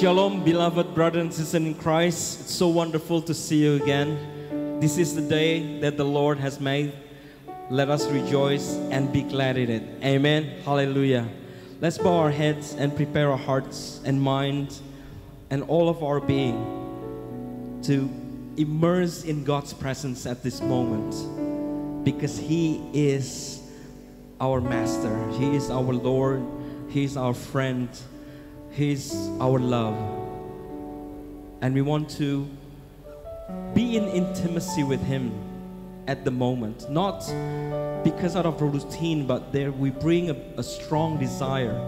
Shalom, beloved brothers and sisters in Christ. It's so wonderful to see you again. This is the day that the Lord has made. Let us rejoice and be glad in it. Amen. Hallelujah. Let's bow our heads and prepare our hearts and minds and all of our being to immerse in God's presence at this moment, because He is our Master. He is our Lord. He is our friend. He is our love. And we want to be in intimacy with Him at the moment. Not because out of routine, but there we bring a strong desire,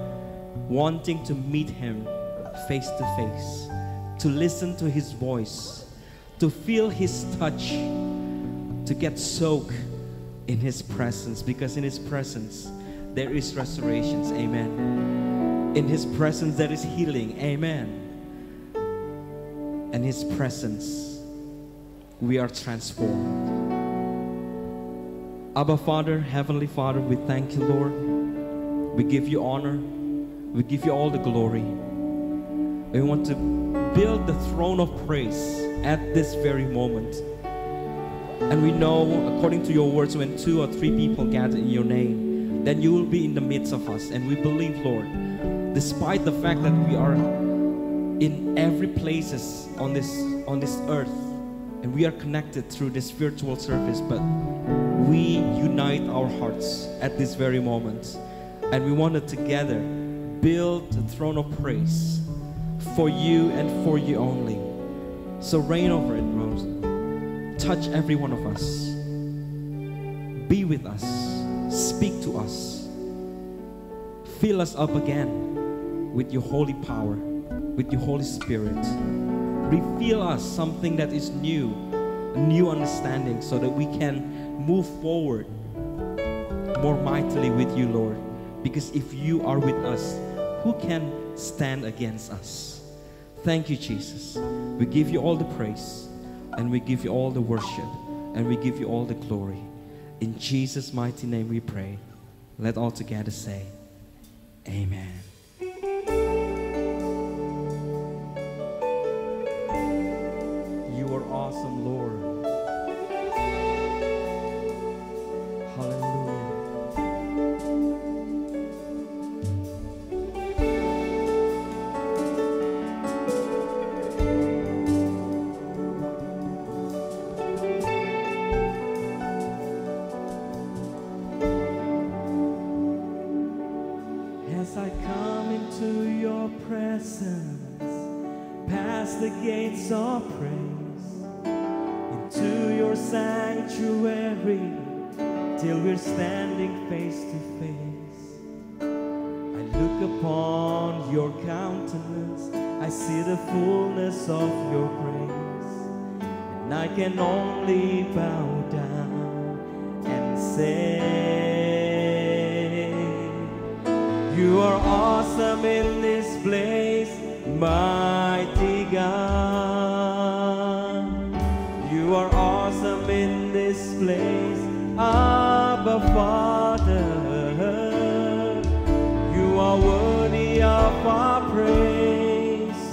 wanting to meet Him face to face, to listen to His voice, to feel His touch, to get soaked in His presence, because in His presence there is restorations. Amen. In His presence there is healing. Amen. In His presence we are transformed. Abba Father, Heavenly Father, we thank you, Lord. We give you honor. We give you all the glory. We want to build the throne of praise at this very moment. And we know, according to your words, when 2 or 3 people gather in your name, then you will be in the midst of us. And we believe, Lord, despite the fact that we are in every places on this earth, and we are connected through this virtual service, but we unite our hearts at this very moment, and we want to together build the throne of praise for you and for you only. So reign over it, Rose. Touch every one of us. Be with us. Speak to us. Fill us up again with your holy power, with your Holy Spirit. Reveal us something that is new, a new understanding, so that we can move forward more mightily with you, Lord. Because if you are with us, who can stand against us? Thank you, Jesus. We give you all the praise, and we give you all the worship, and we give you all the glory. In Jesus' mighty name we pray. Let all together say, Amen. You are awesome, Lord. Hallelujah. As I come into your presence, past the gates of praise, into your sanctuary, till we're standing face to face. I look upon your countenance, I see the fullness of your grace, and I can only bow down and say, you are awesome in this place, mighty God. You are awesome in this place, Abba Father. You are worthy of our praise.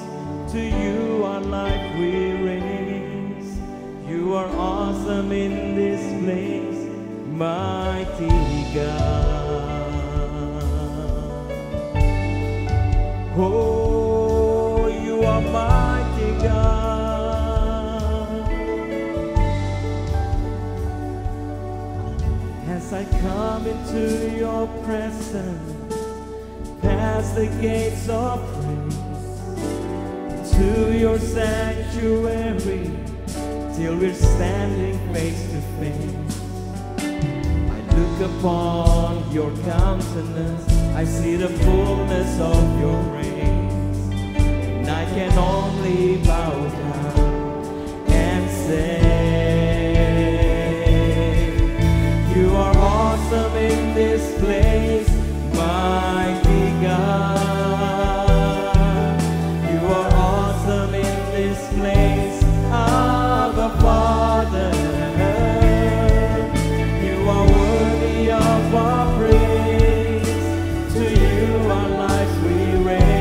To you our life we raise. You are awesome in this place, mighty God. Oh, you are mighty God. As I come into your presence, past the gates of praise, to your sanctuary, till we're standing face to face. I look upon your countenance, I see the fullness of your grace, and I can only bow down and say, you are awesome in this place, mighty God. You are awesome in this place, Abba Father. You are worthy of our praise. To you our lives we raise.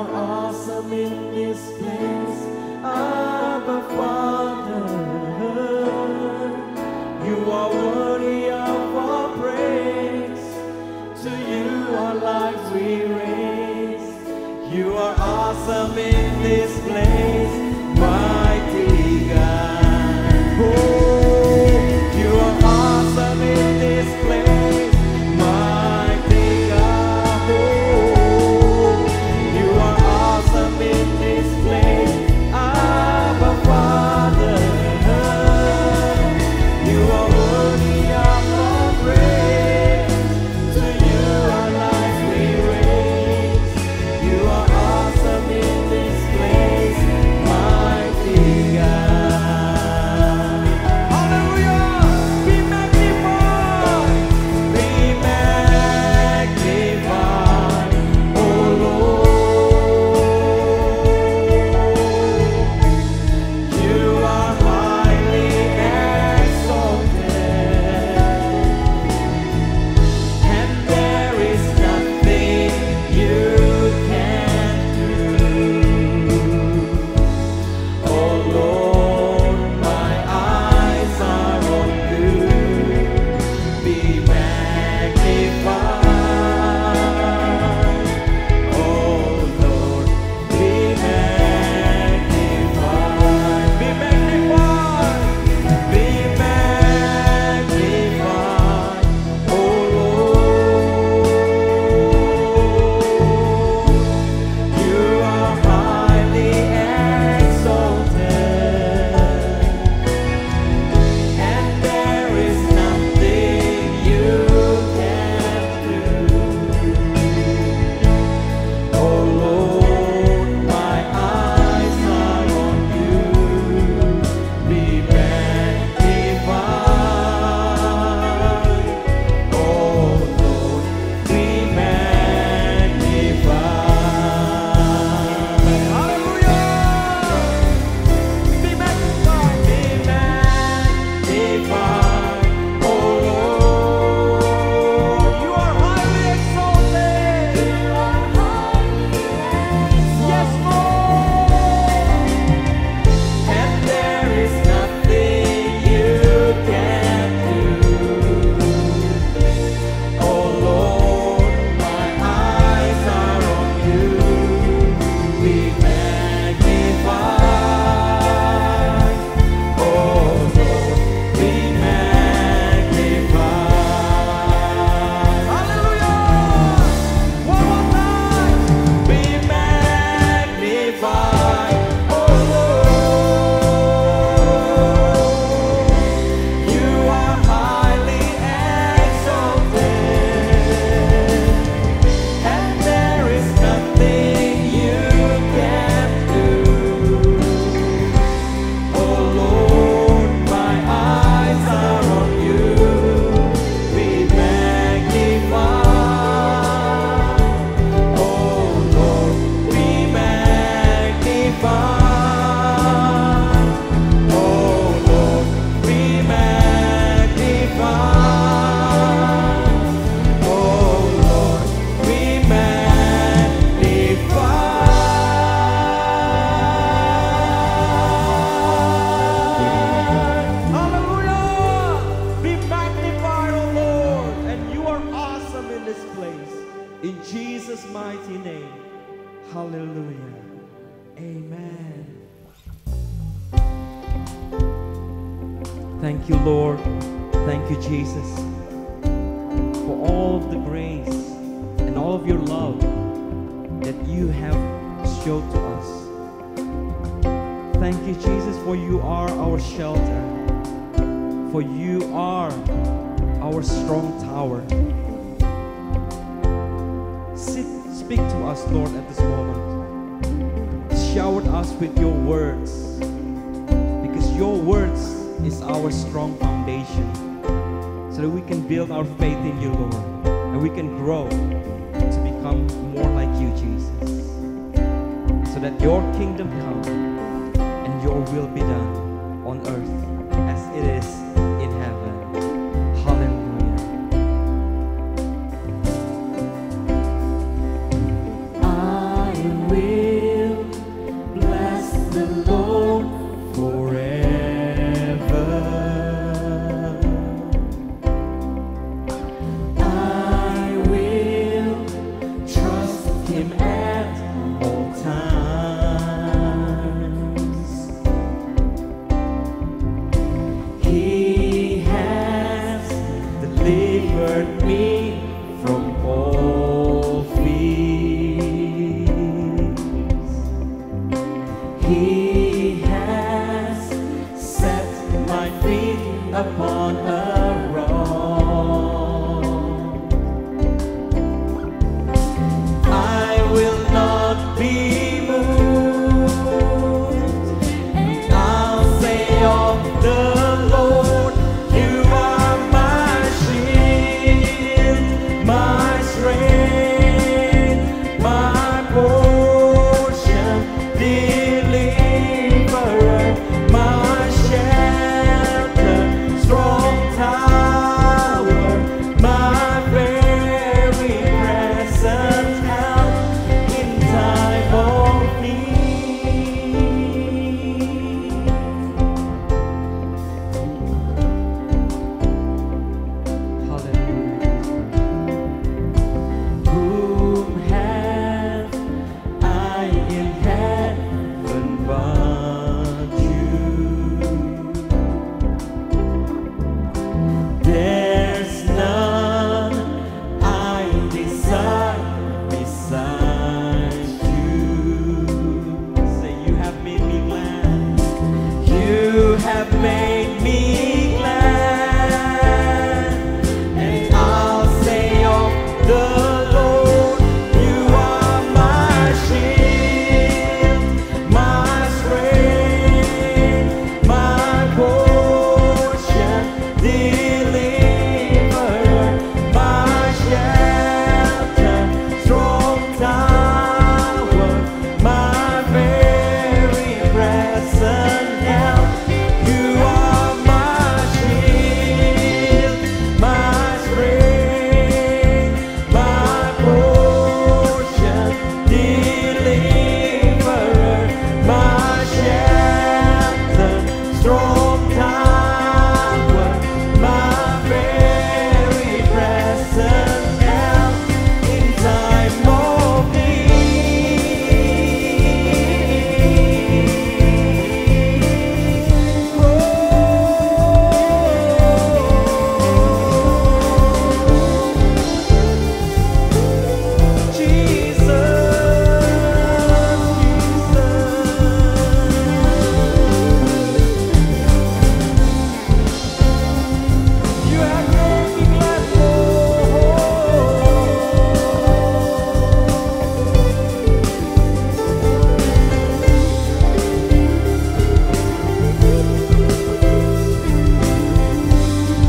are awesome in this place, Abba Father. You are worthy of our praise. To you our lives we raise. You are awesome in this place, mighty God. Oh, you are awesome in this place, mighty God. Oh, you are awesome in this place, Abba Father. You are worthy of our praise. To you our lives we raise. You are awesome in this place, mighty God. Hallelujah! Be magnified! Be magnified, oh Lord. You are highly exalted, and there is nothing you can't do. Oh Lord, my eyes are on you. Be magnified. Oh Lord, be magnified. Be magnified. Be magnified. Oh Lord, you are highly exalted, and there is nothing you can't do. Oh Lord, my eyes are on you. Be magnified. Oh Lord, be magnified. Hallelujah! Be magnified. Be magnified. Oh Lord, you are highly exalted. Yes, Lord. And there is nothing you can't do. Oh Lord, my eyes are on you. Be magnified. Oh Lord, be magnified. Hallelujah! One more time. Be magnified. Oh Lord, you are highly exalted, and there is nothing you can't do. Oh Lord, my eyes are on you. Be magnified. Oh Lord, be magnified. Oh Lord, be magnified. Oh Lord, be magnified. Hallelujah! Be magnified, oh Lord, and you are awesome in this place. In Jesus' mighty name. Hallelujah. Amen. Thank you, Lord. Thank you, Jesus, for all of the grace and all of your love that you have showed to us. Thank you, Jesus, for you are our shelter, for you are our strong tower. Speak to us, Lord, at this moment. Shower us with your words, because your words is our strong foundation, so that we can build our faith in you, Lord, and we can grow to become more like you, Jesus, so that your kingdom come and your will be done on earth as it is in heaven. Hallelujah. I am will bless the Lord forever. I will trust Him at all times. He has delivered me from all fears. He has set my feet upon a rock. I will not be moved. I'll say of the Lord, You are my shield, my strength, my portion, deliverer, my shelter, strong tower, my very present help in time of need. Hallelujah. Whom have I in heaven but You? There's none I desire besides You. Say, You have made me glad. You have made me glad. And I'll say of the Lord, You are my shield, my strength, my portion, deliverer, my shelter, strong tower, my very present help. You are my shield, my strength, my portion, deliverer, my shelter, strong tower, my very present help in time of You have made me glad,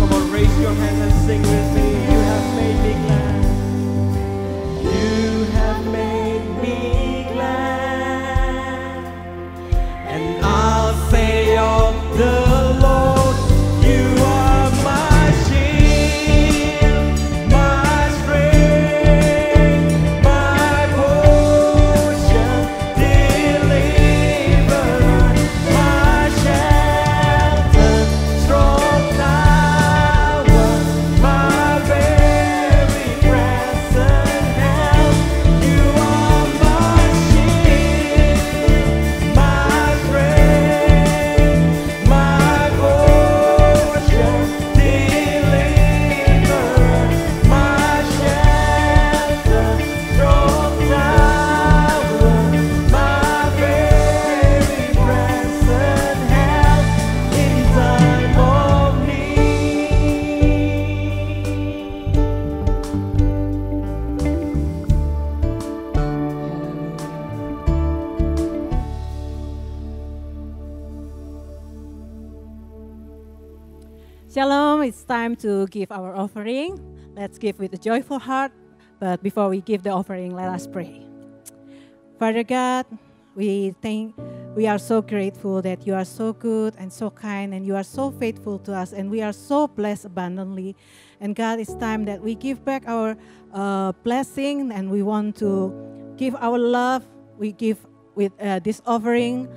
Come on, raise your hands and sing with me. You have made me glad. You have made me glad. And I'll say of the Lord, You are my shield, my strength, my portion, deliverer, my shelter, strong tower, my very present help. You are my shield, my strength, my portion, deliverer, my shelter, strong tower, my very present help in time of Shalom, it's time to give our offering. Let's give with a joyful heart. But before we give the offering, let us pray. Father God, we are so grateful that You are so good and so kind, and You are so faithful to us, and we are so blessed abundantly. And God, it's time that we give back our blessing, and we want to give our love we give with this offering.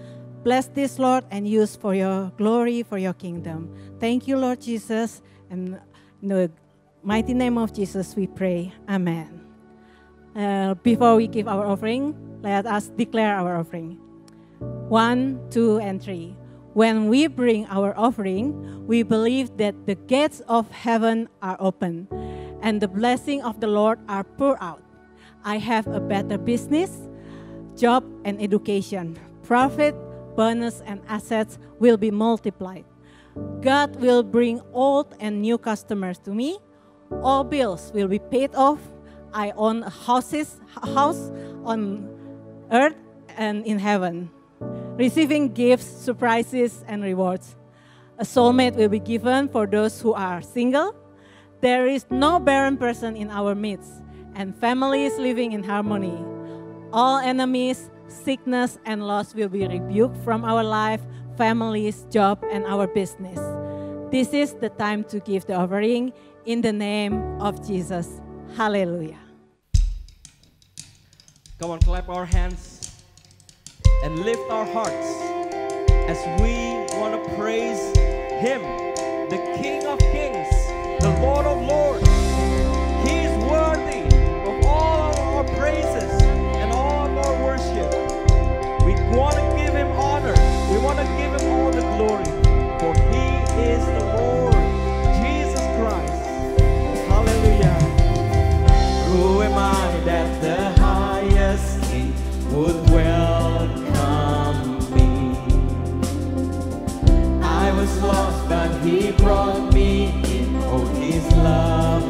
Bless this, Lord, and use for your glory, for your kingdom. Thank you, Lord Jesus. And in the mighty name of Jesus, we pray. Amen. Before we give our offering, let us declare our offering. 1, 2, and 3. When we bring our offering, we believe that the gates of heaven are open and the blessing of the Lord are poured out. I have a better business, job, and education. Profit, bonus, and assets will be multiplied. God will bring old and new customers to me. All bills will be paid off. I own a house on earth and in heaven, receiving gifts, surprises, and rewards. A soulmate will be given for those who are single. There is no barren person in our midst, and families living in harmony. All enemies, sickness, and loss will be rebuked from our life, families, job, and our business. This is the time to give the offering in the name of Jesus. Hallelujah. Come on, clap our hands and lift our hearts as we want to praise Him, the King of Kings, the Lord of Lords. He is worthy of all of our praises and all of our worship. We want to give Him honor. We want to give Him all the glory, for He is the Lord, Jesus Christ. Hallelujah. Who am I that the highest King would welcome me? I was lost, but He brought me in. Oh, His love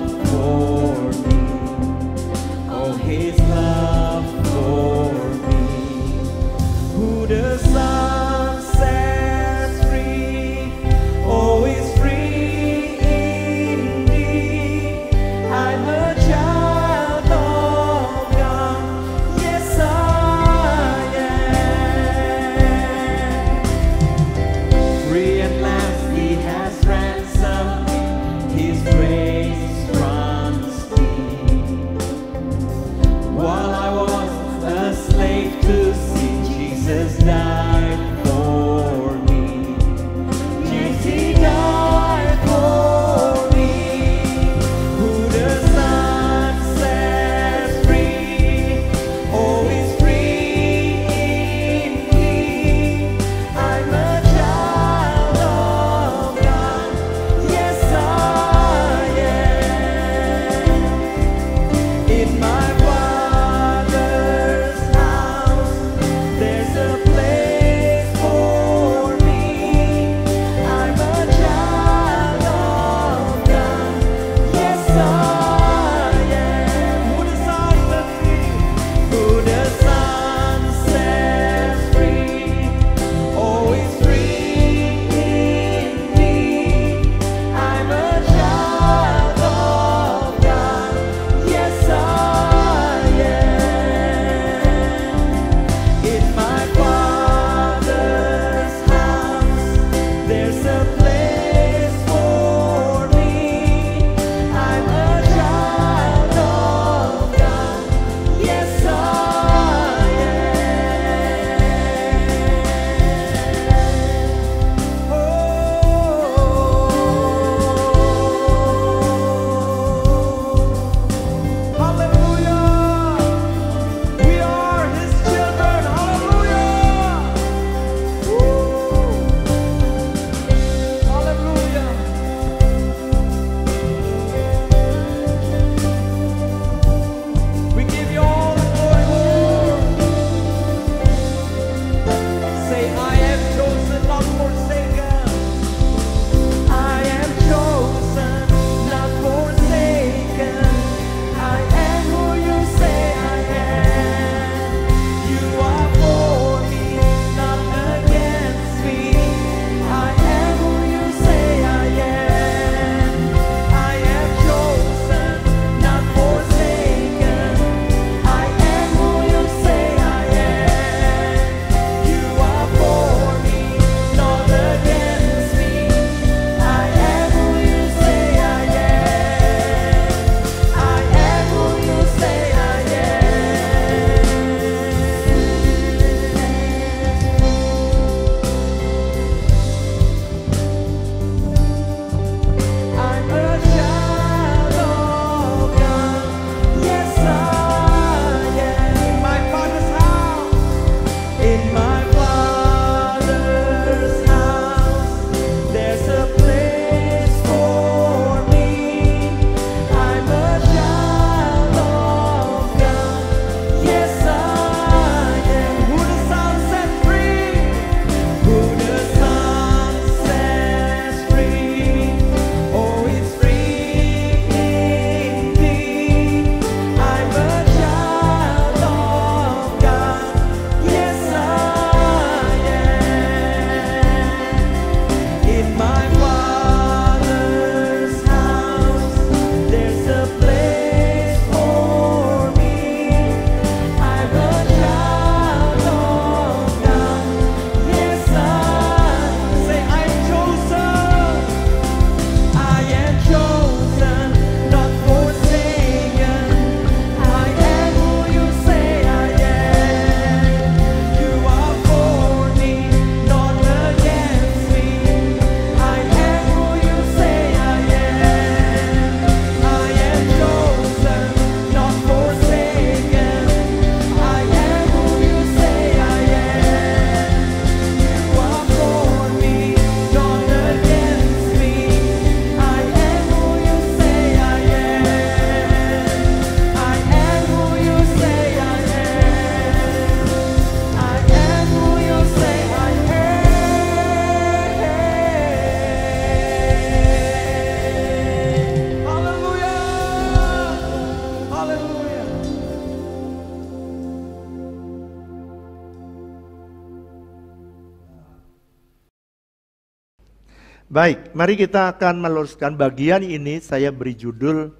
Baik, mari kita akan meluruskan bagian ini. Saya beri judul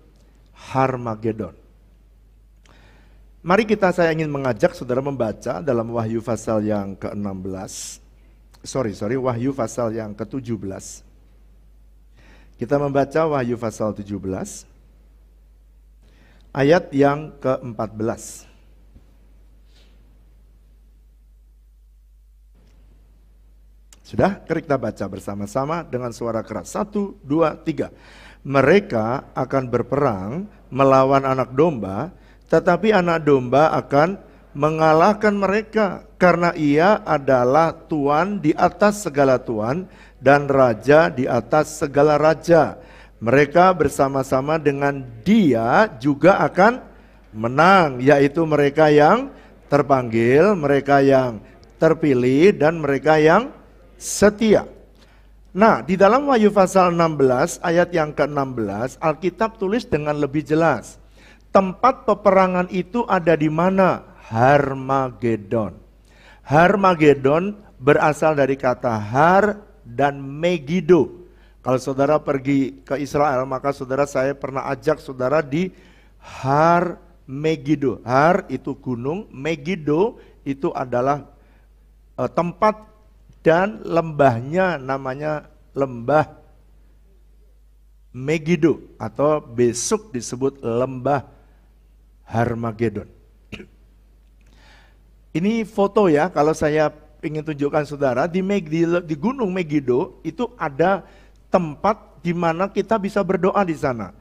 Harmagedon. Mari saya ingin mengajak saudara membaca dalam Wahyu pasal yang ke-16. Wahyu pasal yang ke-17. Kita membaca Wahyu pasal 17 ayat yang ke-14. Sudah? Kita baca bersama-sama dengan suara keras. 1, 2, 3. Mereka akan berperang melawan anak domba, tetapi anak domba akan mengalahkan mereka, karena ia adalah Tuan di atas segala Tuan dan Raja di atas segala Raja. Mereka bersama-sama dengan Dia juga akan menang, yaitu mereka yang terpanggil, mereka yang terpilih, dan mereka yang setia. Nah, di dalam Wahyu pasal 16 ayat yang ke-16, Alkitab tulis dengan lebih jelas. Tempat peperangan itu ada di mana? Harmagedon. Harmagedon berasal dari kata har dan Megiddo. Kalau saudara pergi ke Israel, maka saya pernah ajak saudara di Har Megiddo. Har itu gunung, Megiddo itu adalah tempat dan lembahnya namanya lembah Megiddo, atau besok disebut lembah Harmagedon. Ini foto ya, kalau saya ingin tunjukkan saudara, di gunung Megiddo itu ada tempat di mana kita bisa berdoa di sana.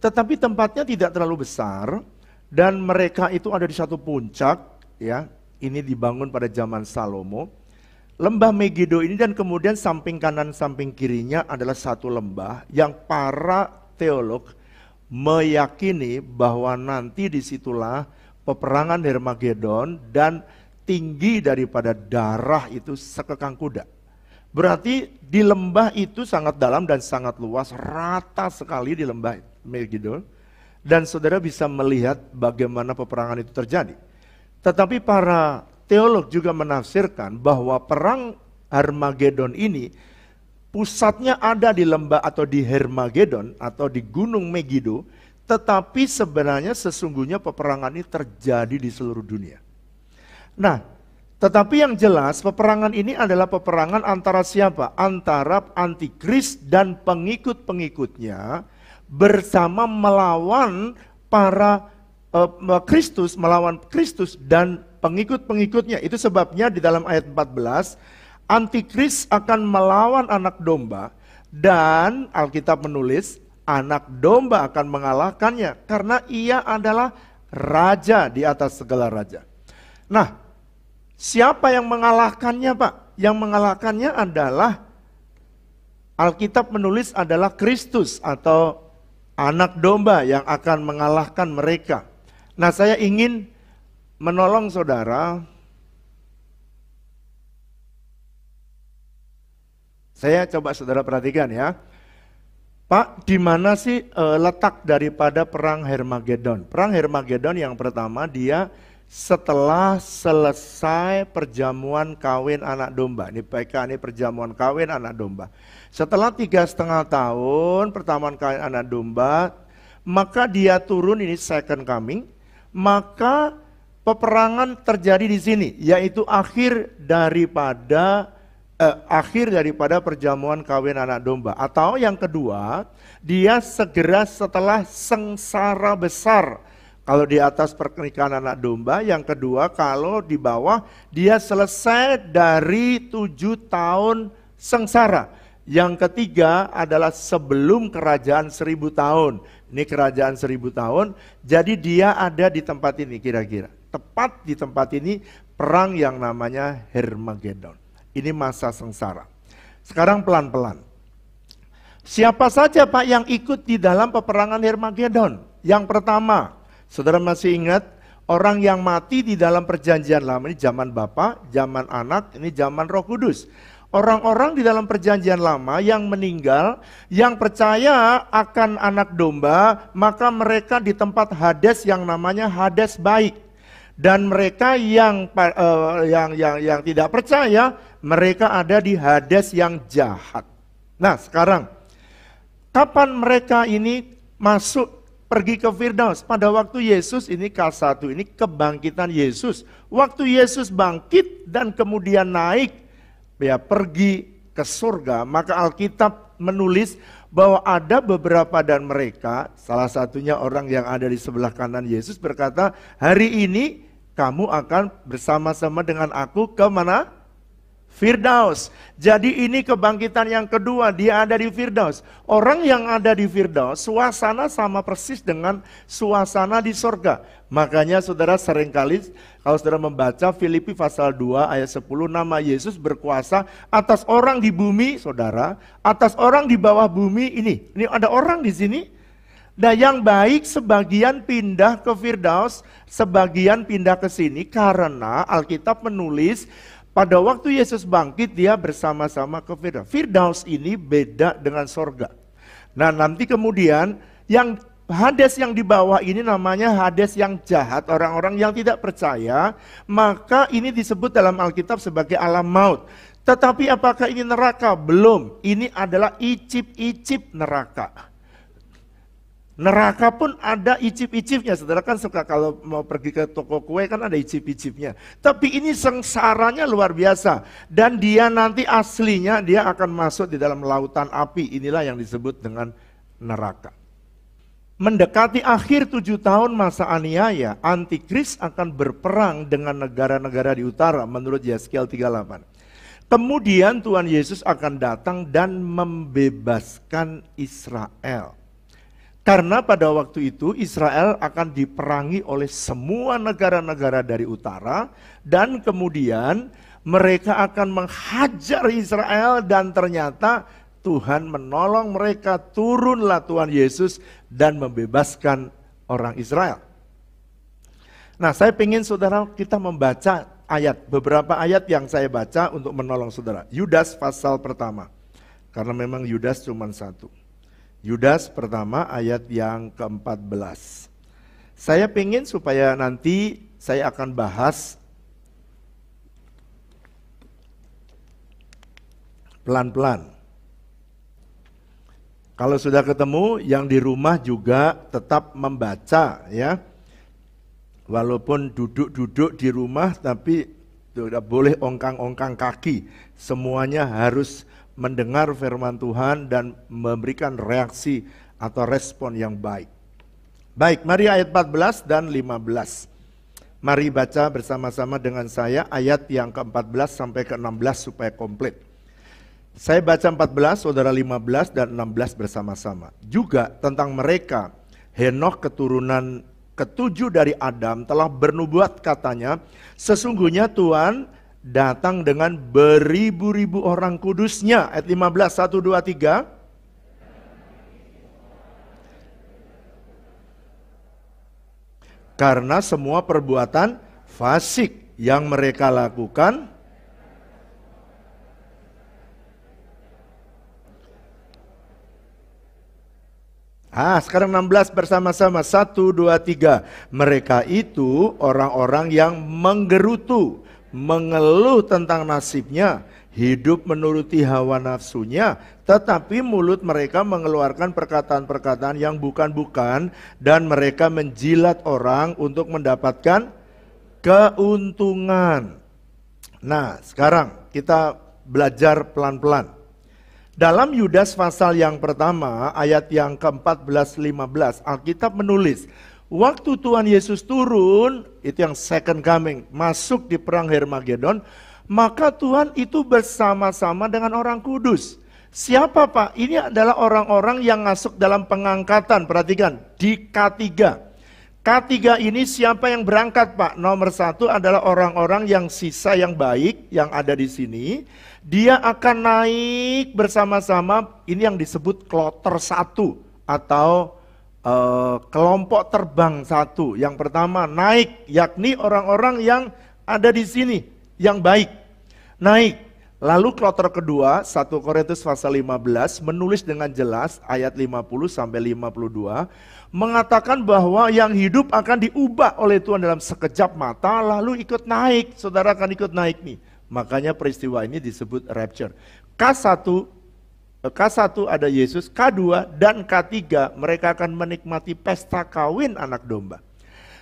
Tetapi tempatnya tidak terlalu besar, dan mereka itu ada di satu puncak, ya. Ini dibangun pada zaman Salomo. Lembah Megiddo ini, dan kemudian samping kanan samping kirinya adalah satu lembah yang para teolog meyakini bahwa nanti disitulah peperangan Harmagedon, dan tinggi daripada darah itu sekekang kuda. Berarti di lembah itu sangat dalam dan sangat luas, rata sekali di lembah Megiddo, dan saudara bisa melihat bagaimana peperangan itu terjadi. Tetapi para teolog juga menafsirkan bahwa perang Harmagedon ini pusatnya ada di lembah atau di Harmagedon atau di gunung Megiddo, tetapi sebenarnya sesungguhnya peperangan ini terjadi di seluruh dunia. Nah, tetapi yang jelas peperangan ini adalah peperangan antara siapa? Antara antikris dan pengikut-pengikutnya bersama melawan para Kristus, melawan Kristus dan pengikut-pengikutnya. Itu sebabnya di dalam ayat 14, antikris akan melawan anak domba, dan Alkitab menulis anak domba akan mengalahkannya karena ia adalah raja di atas segala raja. Nah, siapa yang mengalahkannya, Pak? Yang mengalahkannya adalah, Alkitab menulis adalah Kristus atau anak domba yang akan mengalahkan mereka. Nah, saya ingin menolong saudara. Saya coba saudara perhatikan ya. Pak, di mana sih letak daripada perang Harmagedon? Perang Harmagedon yang pertama, dia setelah selesai perjamuan kawin anak domba. Ini PK, ini perjamuan kawin anak domba. Setelah 3,5 tahun perjamuan kawin anak domba, maka dia turun, ini second coming. Maka peperangan terjadi di sini, yaitu akhir daripada perjamuan kawin anak domba. Atau yang kedua, dia segera setelah sengsara besar. Kalau di atas pernikahan anak domba, yang kedua kalau di bawah dia selesai dari 7 tahun sengsara. Yang ketiga adalah sebelum kerajaan 1000 tahun. Ini kerajaan 1000 tahun, jadi dia ada di tempat ini kira-kira. Tepat di tempat ini perang yang namanya Harmagedon. Ini masa sengsara. Sekarang pelan-pelan. Siapa saja Pak yang ikut di dalam peperangan Harmagedon? Yang pertama, saudara masih ingat orang yang mati di dalam perjanjian lama, ini zaman Bapa, zaman Anak, ini zaman Roh Kudus. Orang-orang di dalam perjanjian lama yang meninggal, yang percaya akan anak domba, maka mereka di tempat Hades yang namanya Hades baik. Dan mereka yang tidak percaya, mereka ada di Hades yang jahat. Nah sekarang, kapan mereka ini masuk pergi ke Firdaus? Pada waktu Yesus ini K1, ini kebangkitan Yesus. Waktu Yesus bangkit dan kemudian naik, ya pergi ke surga, maka Alkitab menulis bahwa ada beberapa dan mereka, salah satunya orang yang ada di sebelah kanan Yesus berkata, hari ini kamu akan bersama-sama dengan aku ke mana? Firdaus. Jadi ini kebangkitan yang kedua, dia ada di Firdaus. Orang yang ada di Firdaus, suasana sama persis dengan suasana di sorga. Makanya saudara seringkali kalau saudara membaca Filipi pasal 2 ayat 10, nama Yesus berkuasa atas orang di bumi, saudara, atas orang di bawah bumi ini. Ini ada orang di sini. Dan yang baik sebagian pindah ke Firdaus, sebagian pindah ke sini karena Alkitab menulis pada waktu Yesus bangkit, dia bersama-sama ke Firdaus. Firdaus ini beda dengan sorga. Nah nanti kemudian yang Hades yang di bawah ini namanya Hades yang jahat, orang-orang yang tidak percaya. Maka ini disebut dalam Alkitab sebagai alam maut. Tetapi apakah ini neraka? Belum, ini adalah icip-icip neraka. Neraka pun ada icip-icipnya. Saudara kan suka kalau mau pergi ke toko kue kan ada icip-icipnya. Tapi ini sengsaranya luar biasa. Dan dia nanti aslinya dia akan masuk di dalam lautan api. Inilah yang disebut dengan neraka. Mendekati akhir 7 tahun masa aniaya, Antikris akan berperang dengan negara-negara di utara menurut Yeskiel 38. Kemudian Tuhan Yesus akan datang dan membebaskan Israel. Karena pada waktu itu Israel akan diperangi oleh semua negara-negara dari utara dan kemudian mereka akan menghajar Israel dan ternyata Tuhan menolong mereka, turunlah Tuhan Yesus dan membebaskan orang Israel. Nah saya ingin saudara kita membaca ayat, beberapa ayat yang saya baca untuk menolong saudara. Yudas pasal pertama, karena memang Yudas cuma satu. Yudas pertama ayat yang ke-14. Saya pengen supaya nanti saya akan bahas pelan-pelan. Kalau sudah ketemu, yang di rumah juga tetap membaca ya. Walaupun duduk-duduk di rumah tapi tidak boleh ongkang-ongkang kaki. Semuanya harus mendengar firman Tuhan dan memberikan reaksi atau respon yang baik. Baik, mari ayat 14 dan 15. Mari baca bersama-sama dengan saya ayat yang ke-14 sampai ke-16 supaya komplit. Saya baca 14, saudara 15 dan 16 bersama-sama. Juga tentang mereka, Henokh keturunan ke-7 dari Adam telah bernubuat katanya, sesungguhnya Tuhan datang dengan beribu-ribu orang kudusnya. Ayat 15, 1, 2, 3. Karena semua perbuatan fasik yang mereka lakukan sekarang 16 bersama-sama. 1, 2, 3. Mereka itu orang-orang yang menggerutu, mengeluh tentang nasibnya, hidup menuruti hawa nafsunya, tetapi mulut mereka mengeluarkan perkataan-perkataan yang bukan-bukan, dan mereka menjilat orang untuk mendapatkan keuntungan. Nah, sekarang kita belajar pelan-pelan. Dalam Yudas pasal yang pertama, ayat yang ke-14-15, Alkitab menulis, waktu Tuhan Yesus turun, itu yang second coming, masuk di perang Hermagedon, maka Tuhan itu bersama-sama dengan orang kudus. Siapa Pak? Ini adalah orang-orang yang masuk dalam pengangkatan, perhatikan, di K3. K3 ini siapa yang berangkat Pak? Nomor 1 adalah orang-orang yang sisa yang baik, yang ada di sini. Dia akan naik bersama-sama, ini yang disebut kloter 1 atau kelompok terbang 1. Yang pertama naik, yakni orang-orang yang ada di sini, yang baik, naik. Lalu kloter kedua, 1 Korintus pasal 15 menulis dengan jelas ayat 50 sampai 52 mengatakan bahwa yang hidup akan diubah oleh Tuhan dalam sekejap mata lalu ikut naik. Saudara akan ikut naik nih. Makanya peristiwa ini disebut rapture. K1 K1 ada Yesus, K2 dan K3 mereka akan menikmati pesta kawin anak domba.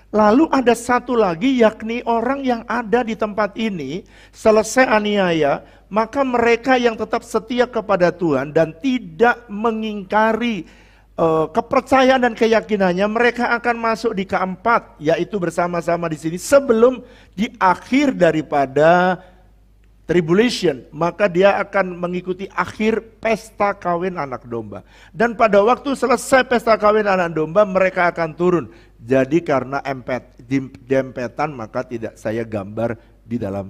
Lalu ada satu lagi, yakni orang yang ada di tempat ini selesai aniaya, maka mereka yang tetap setia kepada Tuhan dan tidak mengingkari kepercayaan dan keyakinannya, mereka akan masuk di keempat, yaitu bersama-sama di sini sebelum di akhir daripada tribulation, maka dia akan mengikuti akhir pesta kawin anak domba. Dan pada waktu selesai pesta kawin anak domba, mereka akan turun. Jadi karena dempetan, maka tidak saya gambar di dalam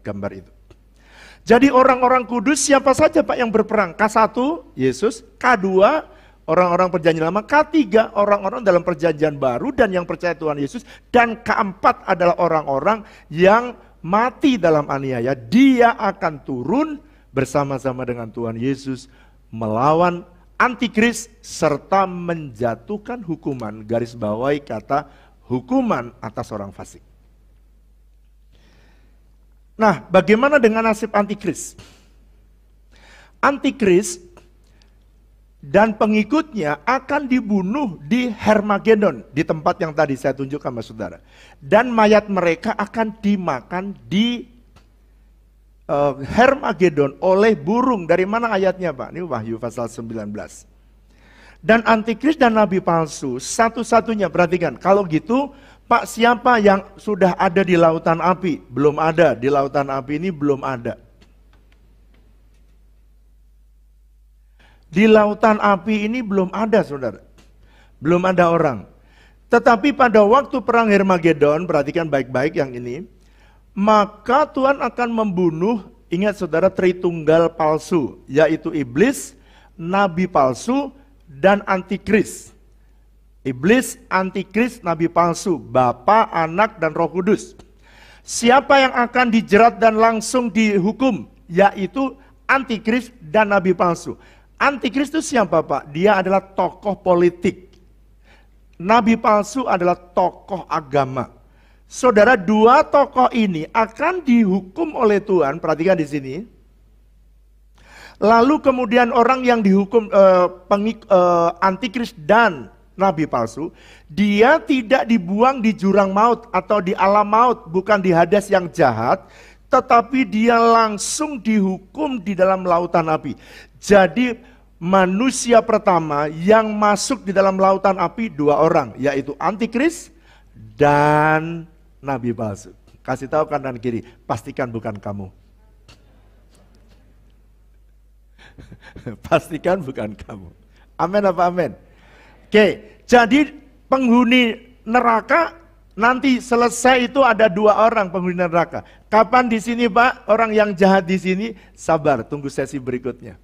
gambar itu. Jadi orang-orang kudus siapa saja Pak yang berperang? K1, Yesus. K2, orang-orang perjanjian lama. K3, orang-orang dalam perjanjian baru dan yang percaya Tuhan Yesus. Dan keempat adalah orang-orang yang mati dalam aniaya. Dia akan turun bersama-sama dengan Tuhan Yesus melawan antikris serta menjatuhkan hukuman, garis bawahi kata hukuman atas orang fasik. Nah, bagaimana dengan nasib antikris? Antikris dan pengikutnya akan dibunuh di Hermagedon, di tempat yang tadi saya tunjukkan sama saudara. Dan mayat mereka akan dimakan di Hermagedon oleh burung. Dari mana ayatnya Pak? Ini Wahyu pasal 19. Dan antikris dan nabi palsu satu-satunya, perhatikan, kalau gitu Pak, siapa yang sudah ada di lautan api? Belum ada, di lautan api ini belum ada. Di lautan api ini belum ada saudara, belum ada orang. Tetapi pada waktu perang Hermagedon, perhatikan baik-baik yang ini, maka Tuhan akan membunuh, ingat saudara, Tritunggal palsu, yaitu iblis, nabi palsu, dan antikris. Iblis, antikris, nabi palsu, Bapa, Anak, dan Roh Kudus. Siapa yang akan dijerat dan langsung dihukum? Yaitu antikris dan nabi palsu. Antikris itu siapa Pak? Dia adalah tokoh politik. Nabi palsu adalah tokoh agama. Saudara, dua tokoh ini akan dihukum oleh Tuhan. Perhatikan di sini. Lalu kemudian orang yang dihukum antikris dan nabi palsu, dia tidak dibuang di jurang maut atau di alam maut, bukan di Hades yang jahat, tetapi dia langsung dihukum di dalam lautan api. Jadi manusia pertama yang masuk di dalam lautan api dua orang, yaitu antikris dan nabi palsu. Kasih tahu kanan kiri, pastikan bukan kamu. Pastikan bukan kamu. Amin apa amin? Oke, jadi penghuni neraka nanti selesai itu ada dua orang penghuni neraka. Kapan di sini Pak? Orang yang jahat di sini, sabar, tunggu sesi berikutnya.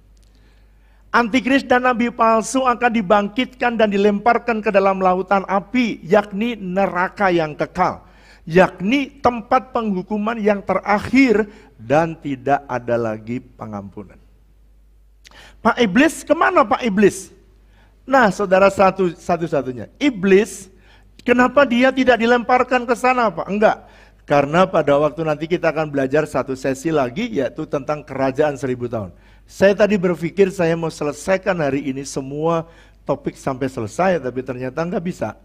Antikris dan nabi palsu akan dibangkitkan dan dilemparkan ke dalam lautan api, yakni neraka yang kekal, yakni tempat penghukuman yang terakhir dan tidak ada lagi pengampunan. Pak Iblis, kemana Pak Iblis? Nah saudara, satu-satunya, Iblis, kenapa dia tidak dilemparkan ke sana Pak? Enggak, karena pada waktu nanti kita akan belajar satu sesi lagi, yaitu tentang kerajaan 1000 tahun. Saya tadi berpikir saya mau selesaikan hari ini semua topik sampai selesai, tapi ternyata enggak bisa.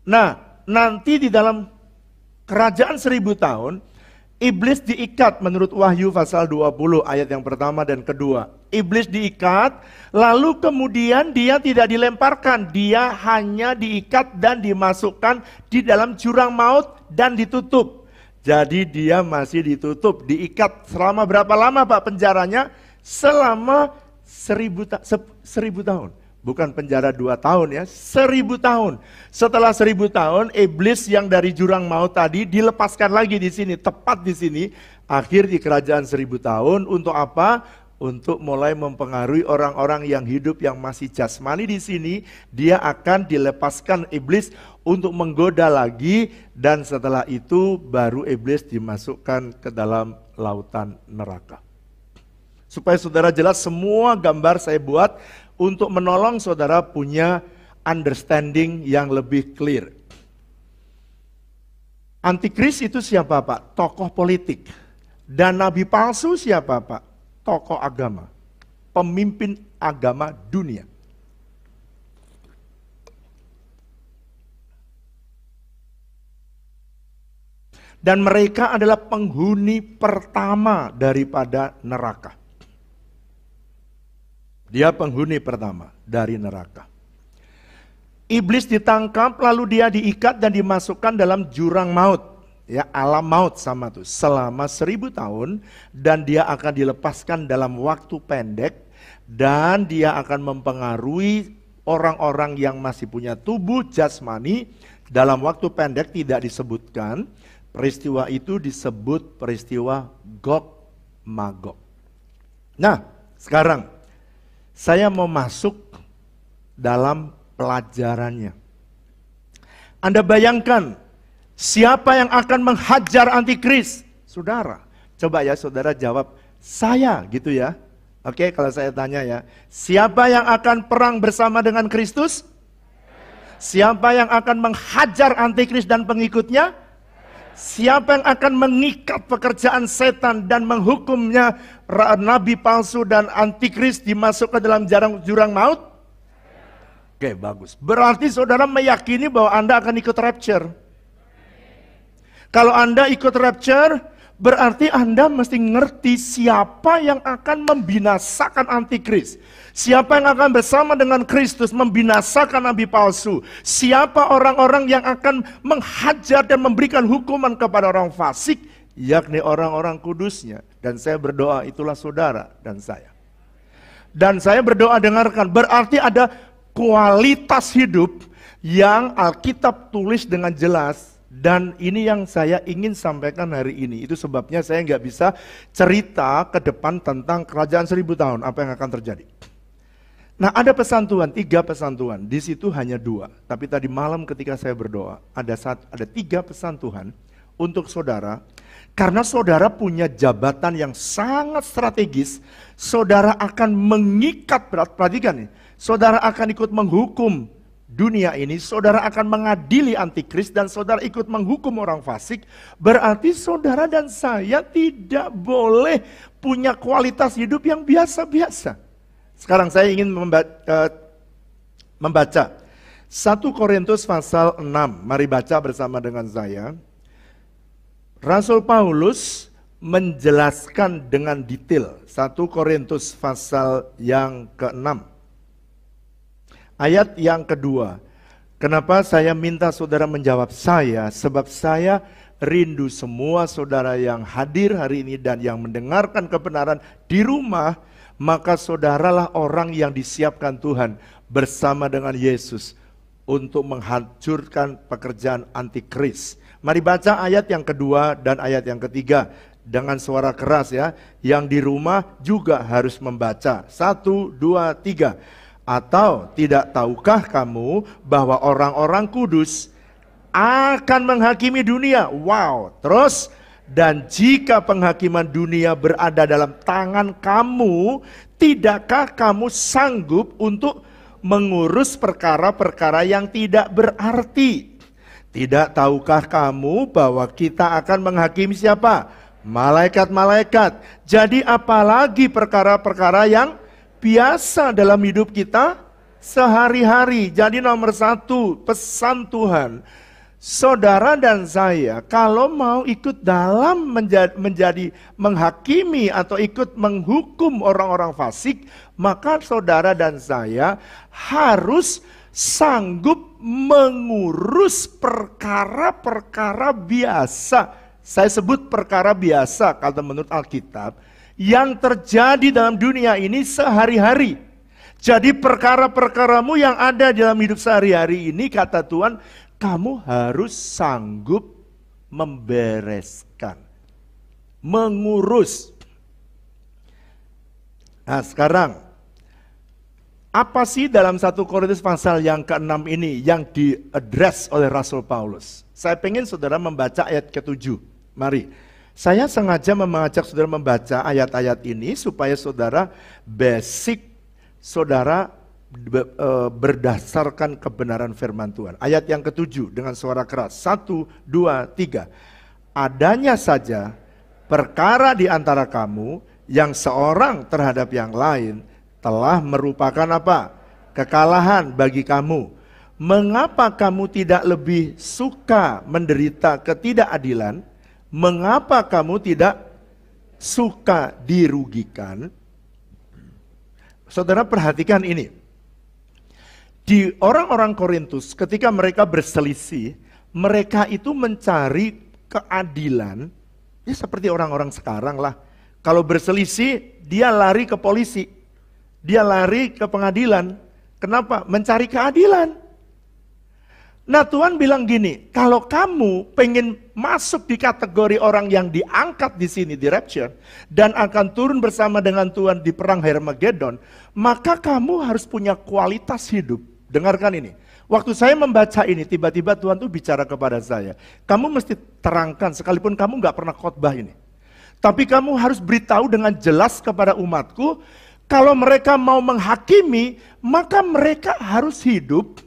Nah, nanti di dalam kerajaan 1000 tahun, Iblis diikat menurut Wahyu pasal 20 ayat yang pertama dan kedua. Iblis diikat, lalu kemudian dia tidak dilemparkan, dia hanya diikat dan dimasukkan di dalam jurang maut dan ditutup. Jadi dia masih ditutup, diikat selama berapa lama Pak penjaranya? Selama 1000 tahun. Bukan penjara 2 tahun ya, 1000 tahun. Setelah 1000 tahun, iblis yang dari jurang maut tadi dilepaskan lagi di sini, tepat di sini. Akhir di kerajaan 1000 tahun, untuk apa? Untuk mulai mempengaruhi orang-orang yang hidup yang masih jasmani di sini. Dia akan dilepaskan iblis untuk menggoda lagi, dan setelah itu baru iblis dimasukkan ke dalam lautan neraka. Supaya saudara jelas, semua gambar saya buat untuk menolong saudara punya understanding yang lebih clear. Antikris itu siapa Pak? Tokoh politik. Dan nabi palsu siapa Pak? Tokoh agama. pemimpin agama dunia. Dan mereka adalah penghuni pertama daripada neraka. Dia penghuni pertama dari neraka. Iblis ditangkap, lalu dia diikat dan dimasukkan dalam jurang maut. Ya, alam maut sama tuh, selama 1000 tahun. Dan dia akan dilepaskan dalam waktu pendek. Dan dia akan mempengaruhi orang-orang yang masih punya tubuh jasmani. Dalam waktu pendek tidak disebutkan. Peristiwa itu disebut peristiwa Gog Magog. Nah, sekarang saya mau masuk dalam pelajarannya. Anda bayangkan siapa yang akan menghajar antikris? Saudara, coba ya saudara jawab, saya gitu ya. Oke, kalau saya tanya ya, siapa yang akan perang bersama dengan Kristus? Siapa yang akan menghajar antikris dan pengikutnya? Siapa yang akan mengikat pekerjaan setan dan menghukumnya nabi palsu dan antikris dimasukkan dalam jurang maut? Oke, bagus. Berarti saudara meyakini bahwa Anda akan ikut rapture. Kalau Anda ikut rapture, berarti Anda mesti ngerti siapa yang akan membinasakan antikris. Siapa yang akan bersama dengan Kristus membinasakan nabi palsu. Siapa orang-orang yang akan menghajar dan memberikan hukuman kepada orang fasik, yakni orang-orang kudusnya. Dan saya berdoa itulah saudara dan saya. Dan saya berdoa dengarkan, berarti ada kualitas hidup yang Alkitab tulis dengan jelas. Dan ini yang saya ingin sampaikan hari ini. Itu sebabnya saya nggak bisa cerita ke depan tentang kerajaan 1000 tahun, apa yang akan terjadi. Nah, ada pesan Tuhan, 3 pesan Tuhan. Di situ hanya 2. Tapi tadi malam ketika saya berdoa, ada 3 pesan Tuhan untuk saudara. Karena saudara punya jabatan yang sangat strategis, saudara akan mengikat, perhatikan nih, saudara akan ikut menghukum dunia ini, saudara akan mengadili antikris dan saudara ikut menghukum orang fasik. Berarti saudara dan saya tidak boleh punya kualitas hidup yang biasa-biasa. Sekarang saya ingin membaca 1 Korintus pasal 6. Mari baca bersama dengan saya. Rasul Paulus menjelaskan dengan detail 1 Korintus pasal yang ke-6. Ayat yang kedua. Kenapa saya minta saudara menjawab saya? Sebab saya rindu semua saudara yang hadir hari ini dan yang mendengarkan kebenaran di rumah. Maka saudaralah orang yang disiapkan Tuhan bersama dengan Yesus untuk menghancurkan pekerjaan antikris. Mari baca ayat yang kedua dan ayat yang ketiga dengan suara keras ya. Yang di rumah juga harus membaca. 1, 2, 3. Atau tidak tahukah kamu bahwa orang-orang kudus akan menghakimi dunia? Wow, terus, dan jika penghakiman dunia berada dalam tangan kamu, tidakkah kamu sanggup untuk mengurus perkara-perkara yang tidak berarti? Tidak tahukah kamu bahwa kita akan menghakimi siapa? Malaikat-malaikat. Jadi apalagi perkara-perkara yang biasa dalam hidup kita sehari-hari. Jadi nomor 1 pesan Tuhan, saudara dan saya kalau mau ikut dalam menjadi menghakimi atau ikut menghukum orang-orang fasik, maka saudara dan saya harus sanggup mengurus perkara-perkara biasa. Saya sebut perkara biasa kalau menurut Alkitab yang terjadi dalam dunia ini sehari-hari. Jadi perkara-perkaramu yang ada dalam hidup sehari-hari ini, kata Tuhan, kamu harus sanggup membereskan, mengurus. Nah sekarang, apa sih dalam 1 Korintus pasal yang ke-6 ini yang diadres oleh Rasul Paulus? Saya pengen saudara membaca ayat ke-7. Mari. Saya sengaja mengajak saudara membaca ayat-ayat ini supaya saudara basic saudara berdasarkan kebenaran firman Tuhan. Ayat yang ke-7 dengan suara keras. 1, 2, 3. Adanya saja perkara di antara kamu yang seorang terhadap yang lain telah merupakan apa? Kekalahan bagi kamu. Mengapa kamu tidak lebih suka menderita ketidakadilan? Mengapa kamu tidak suka dirugikan? Saudara perhatikan ini. Di orang-orang Korintus ketika mereka berselisih, mereka itu mencari keadilan. Ya seperti orang-orang sekarang lah. Kalau berselisih, dia lari ke polisi. Dia lari ke pengadilan. Kenapa? Mencari keadilan. Nah Tuhan bilang gini, kalau kamu pengen masuk di kategori orang yang diangkat di sini, di rapture, dan akan turun bersama dengan Tuhan di perang Harmagedon, maka kamu harus punya kualitas hidup. Dengarkan ini, waktu saya membaca ini, tiba-tiba Tuhan tuh bicara kepada saya, kamu mesti terangkan, sekalipun kamu gak pernah khotbah ini. Tapi kamu harus beritahu dengan jelas kepada umatku, kalau mereka mau menghakimi, maka mereka harus hidup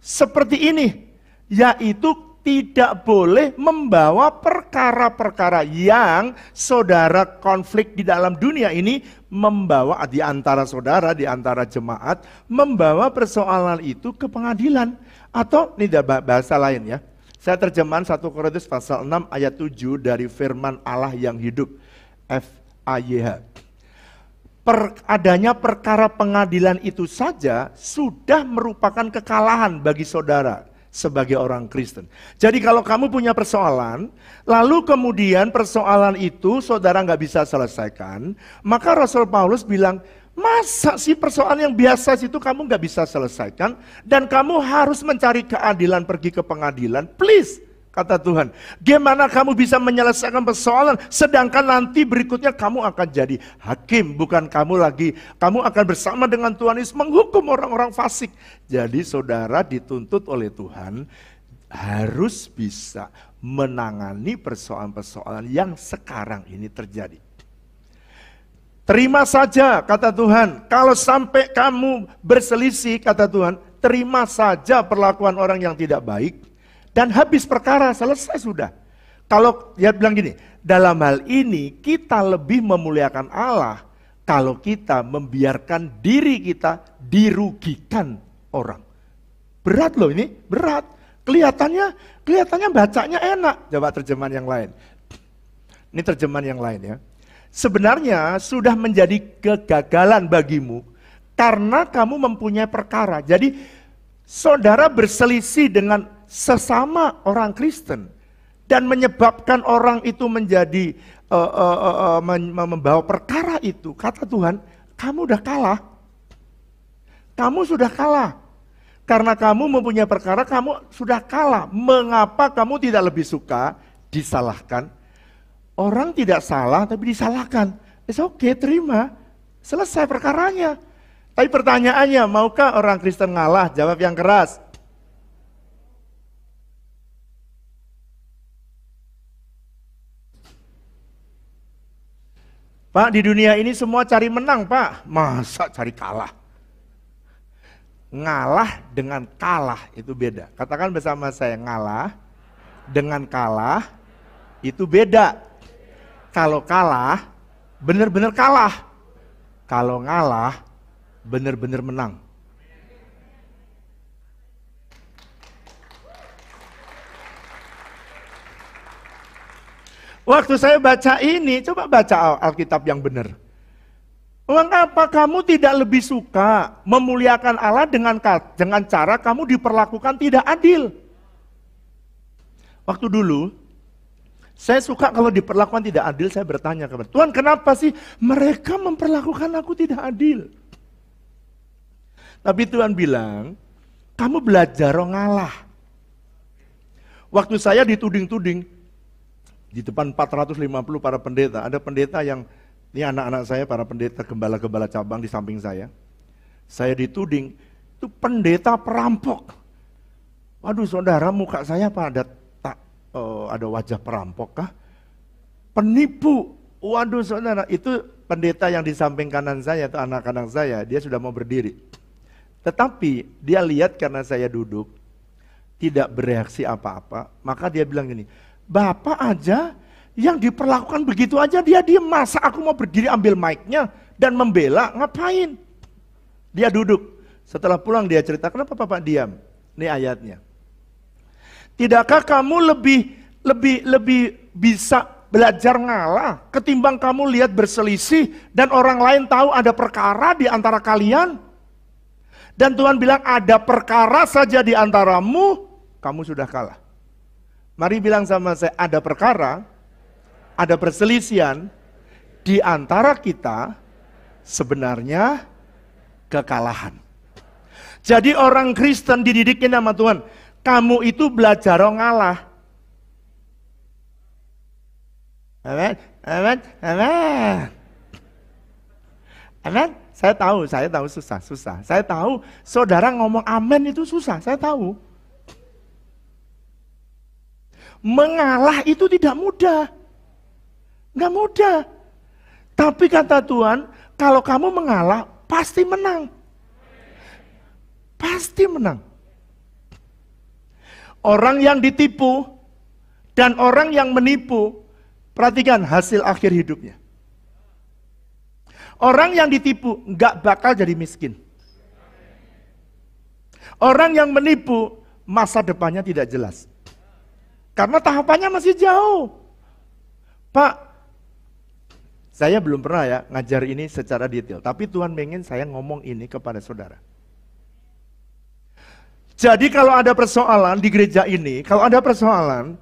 seperti ini, yaitu tidak boleh membawa perkara-perkara yang saudara konflik di dalam dunia ini, membawa di antara saudara, di antara jemaat, membawa persoalan itu ke pengadilan. Atau, ini bahasa lain ya, saya terjemahan 1 Korintus pasal 6 ayat 7 dari firman Allah yang hidup, FAYH. Adanya perkara pengadilan itu saja sudah merupakan kekalahan bagi saudara sebagai orang Kristen. Jadi kalau kamu punya persoalan, lalu kemudian persoalan itu saudara nggak bisa selesaikan, maka Rasul Paulus bilang, masa sih persoalan yang biasa itu kamu nggak bisa selesaikan, dan kamu harus mencari keadilan, pergi ke pengadilan, please. Kata Tuhan, gimana kamu bisa menyelesaikan persoalan, sedangkan nanti berikutnya kamu akan jadi hakim, bukan kamu lagi. Kamu akan bersama dengan Tuhan Yesus menghukum orang-orang fasik. Jadi saudara dituntut oleh Tuhan harus bisa menangani persoalan-persoalan yang sekarang ini terjadi. Terima saja, kata Tuhan, kalau sampai kamu berselisih, kata Tuhan, terima saja perlakuan orang yang tidak baik. Dan habis perkara, selesai sudah. Kalau dia bilang gini, dalam hal ini kita lebih memuliakan Allah kalau kita membiarkan diri kita dirugikan orang. Berat loh ini, berat. Kelihatannya bacanya enak. Coba terjemahan yang lain. Ini terjemahan yang lain ya. Sebenarnya sudah menjadi kegagalan bagimu karena kamu mempunyai perkara. Jadi saudara berselisih dengan sesama orang Kristen dan menyebabkan orang itu menjadi membawa perkara itu. Kata Tuhan, kamu udah kalah. Kamu sudah kalah. Karena kamu mempunyai perkara, kamu sudah kalah. Mengapa kamu tidak lebih suka disalahkan? Orang tidak salah tapi disalahkan. It's okay, terima. Selesai perkaranya. Tapi pertanyaannya, maukah orang Kristen ngalah? Jawab yang keras. Pak, di dunia ini semua cari menang, Pak. Masa cari kalah? Ngalah dengan kalah itu beda. Katakan bersama saya, ngalah dengan kalah itu beda. Kalau kalah, benar-benar kalah. Kalau ngalah, benar-benar menang. Waktu saya baca ini, coba baca Alkitab yang benar. Mengapa kamu tidak lebih suka memuliakan Allah dengan cara kamu diperlakukan tidak adil? Waktu dulu, saya suka kalau diperlakukan tidak adil, saya bertanya kepada Tuhan, kenapa sih mereka memperlakukan aku tidak adil? Tapi Tuhan bilang, kamu belajar ngalah. Waktu saya dituding-tuding, di depan 450 para pendeta, ada pendeta yang, ini anak-anak saya, para pendeta, gembala-gembala cabang di samping saya. Saya dituding, itu pendeta perampok. Waduh saudara, muka saya apa ada wajah perampok kah? Penipu. Waduh saudara, itu pendeta yang di samping kanan saya, itu anak-anak saya, dia sudah mau berdiri. Tetapi dia lihat karena saya duduk, tidak bereaksi apa-apa, maka dia bilang gini, Bapak aja yang diperlakukan begitu aja dia diem, masa aku mau berdiri ambil mic-nya dan membela, ngapain? Dia duduk. Setelah pulang dia cerita, kenapa Papa diam? Ini ayatnya. Tidakkah kamu lebih bisa belajar ngalah ketimbang kamu lihat berselisih dan orang lain tahu ada perkara di antara kalian? Dan Tuhan bilang ada perkara saja di antaramu, kamu sudah kalah. Mari bilang sama saya, ada perkara, ada perselisihan di antara kita, sebenarnya kekalahan. Jadi orang Kristen dididikin sama Tuhan, kamu itu belajar ngalah. Amin, amin, amin. Amin. Saya tahu susah. Saya tahu saudara ngomong amin itu susah, saya tahu. Mengalah itu tidak mudah. Enggak mudah. Tapi kata Tuhan, kalau kamu mengalah, pasti menang. Pasti menang. Orang yang ditipu dan orang yang menipu, perhatikan hasil akhir hidupnya. Orang yang ditipu nggak bakal jadi miskin. Orang yang menipu masa depannya tidak jelas. Karena tahapannya masih jauh. Pak, saya belum pernah ya ngajar ini secara detail. Tapi Tuhan ingin saya ngomong ini kepada saudara. Jadi kalau ada persoalan di gereja ini, kalau ada persoalan,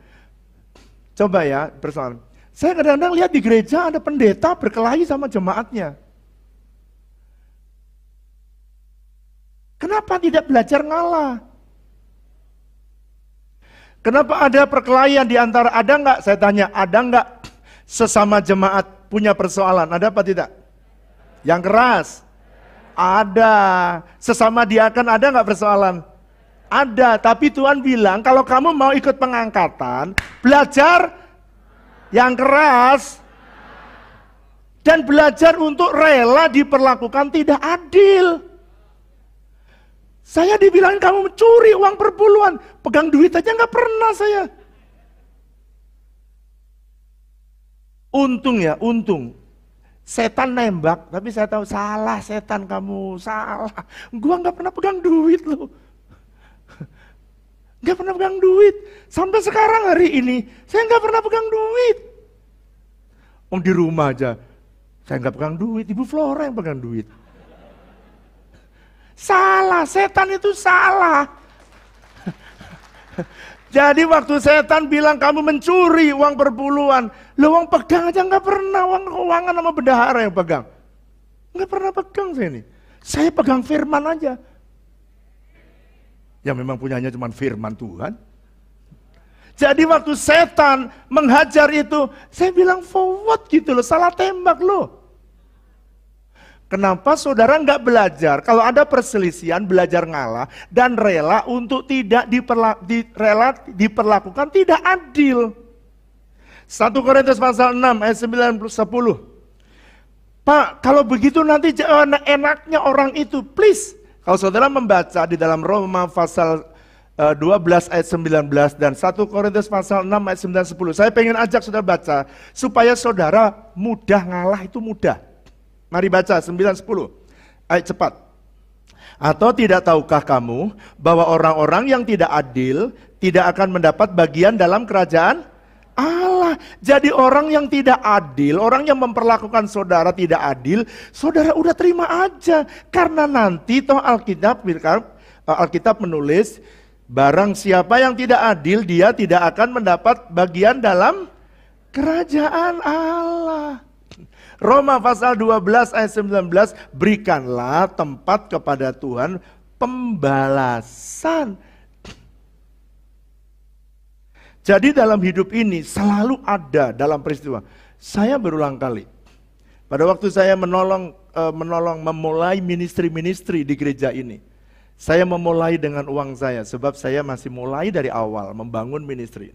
coba ya persoalan. Saya kadang-kadang lihat di gereja ada pendeta berkelahi sama jemaatnya. Kenapa tidak belajar ngalah? Kenapa ada perkelahian di antara, ada nggak? Saya tanya, ada nggak sesama jemaat punya persoalan? Ada apa tidak? Yang keras? Ada. Sesama diaken ada nggak persoalan? Ada, tapi Tuhan bilang kalau kamu mau ikut pengangkatan, belajar yang keras. Dan belajar untuk rela diperlakukan tidak adil. Saya dibilangin kamu mencuri uang perpuluhan, pegang duit aja nggak pernah saya. Untung ya, untung. Setan nembak, tapi saya tahu salah setan kamu, salah. Gua nggak pernah pegang duit loh. Gak pernah pegang duit. Sampai sekarang hari ini, saya gak pernah pegang duit. Di rumah aja, saya gak pegang duit. Ibu Flora yang pegang duit. Salah, setan itu salah. Jadi waktu setan bilang kamu mencuri uang perpuluhan, lo uang pegang aja gak pernah, uang keuangan sama bendahara yang pegang. Gak pernah pegang saya ini. Saya pegang firman aja. Yang memang punyanya cuma firman Tuhan. Jadi waktu setan menghajar itu, saya bilang forward gitu loh, salah tembak loh. Kenapa saudara nggak belajar? Kalau ada perselisihan, belajar ngalah dan rela untuk tidak diperlakukan tidak adil. 1 Korintus pasal 6 ayat 9-10. Pak, kalau begitu nanti enaknya orang itu, please. Kalau saudara membaca di dalam Roma pasal 12 ayat 19 dan 1 Korintus pasal 6 ayat 9-10. Saya pengen ajak saudara baca supaya saudara mudah ngalah itu mudah. Mari baca 9-10. Ayo cepat. Atau tidak tahukah kamu bahwa orang-orang yang tidak adil tidak akan mendapat bagian dalam kerajaan Allah. Jadi orang yang tidak adil, orang yang memperlakukan saudara tidak adil, saudara udah terima aja. Karena nanti toh Alkitab menulis, barang siapa yang tidak adil, dia tidak akan mendapat bagian dalam kerajaan Allah. Roma pasal 12 ayat 19, berikanlah tempat kepada Tuhan pembalasan. Jadi dalam hidup ini selalu ada dalam peristiwa. Saya berulang kali, pada waktu saya memulai ministry-ministry di gereja ini, saya memulai dengan uang saya, sebab saya masih mulai dari awal membangun ministry.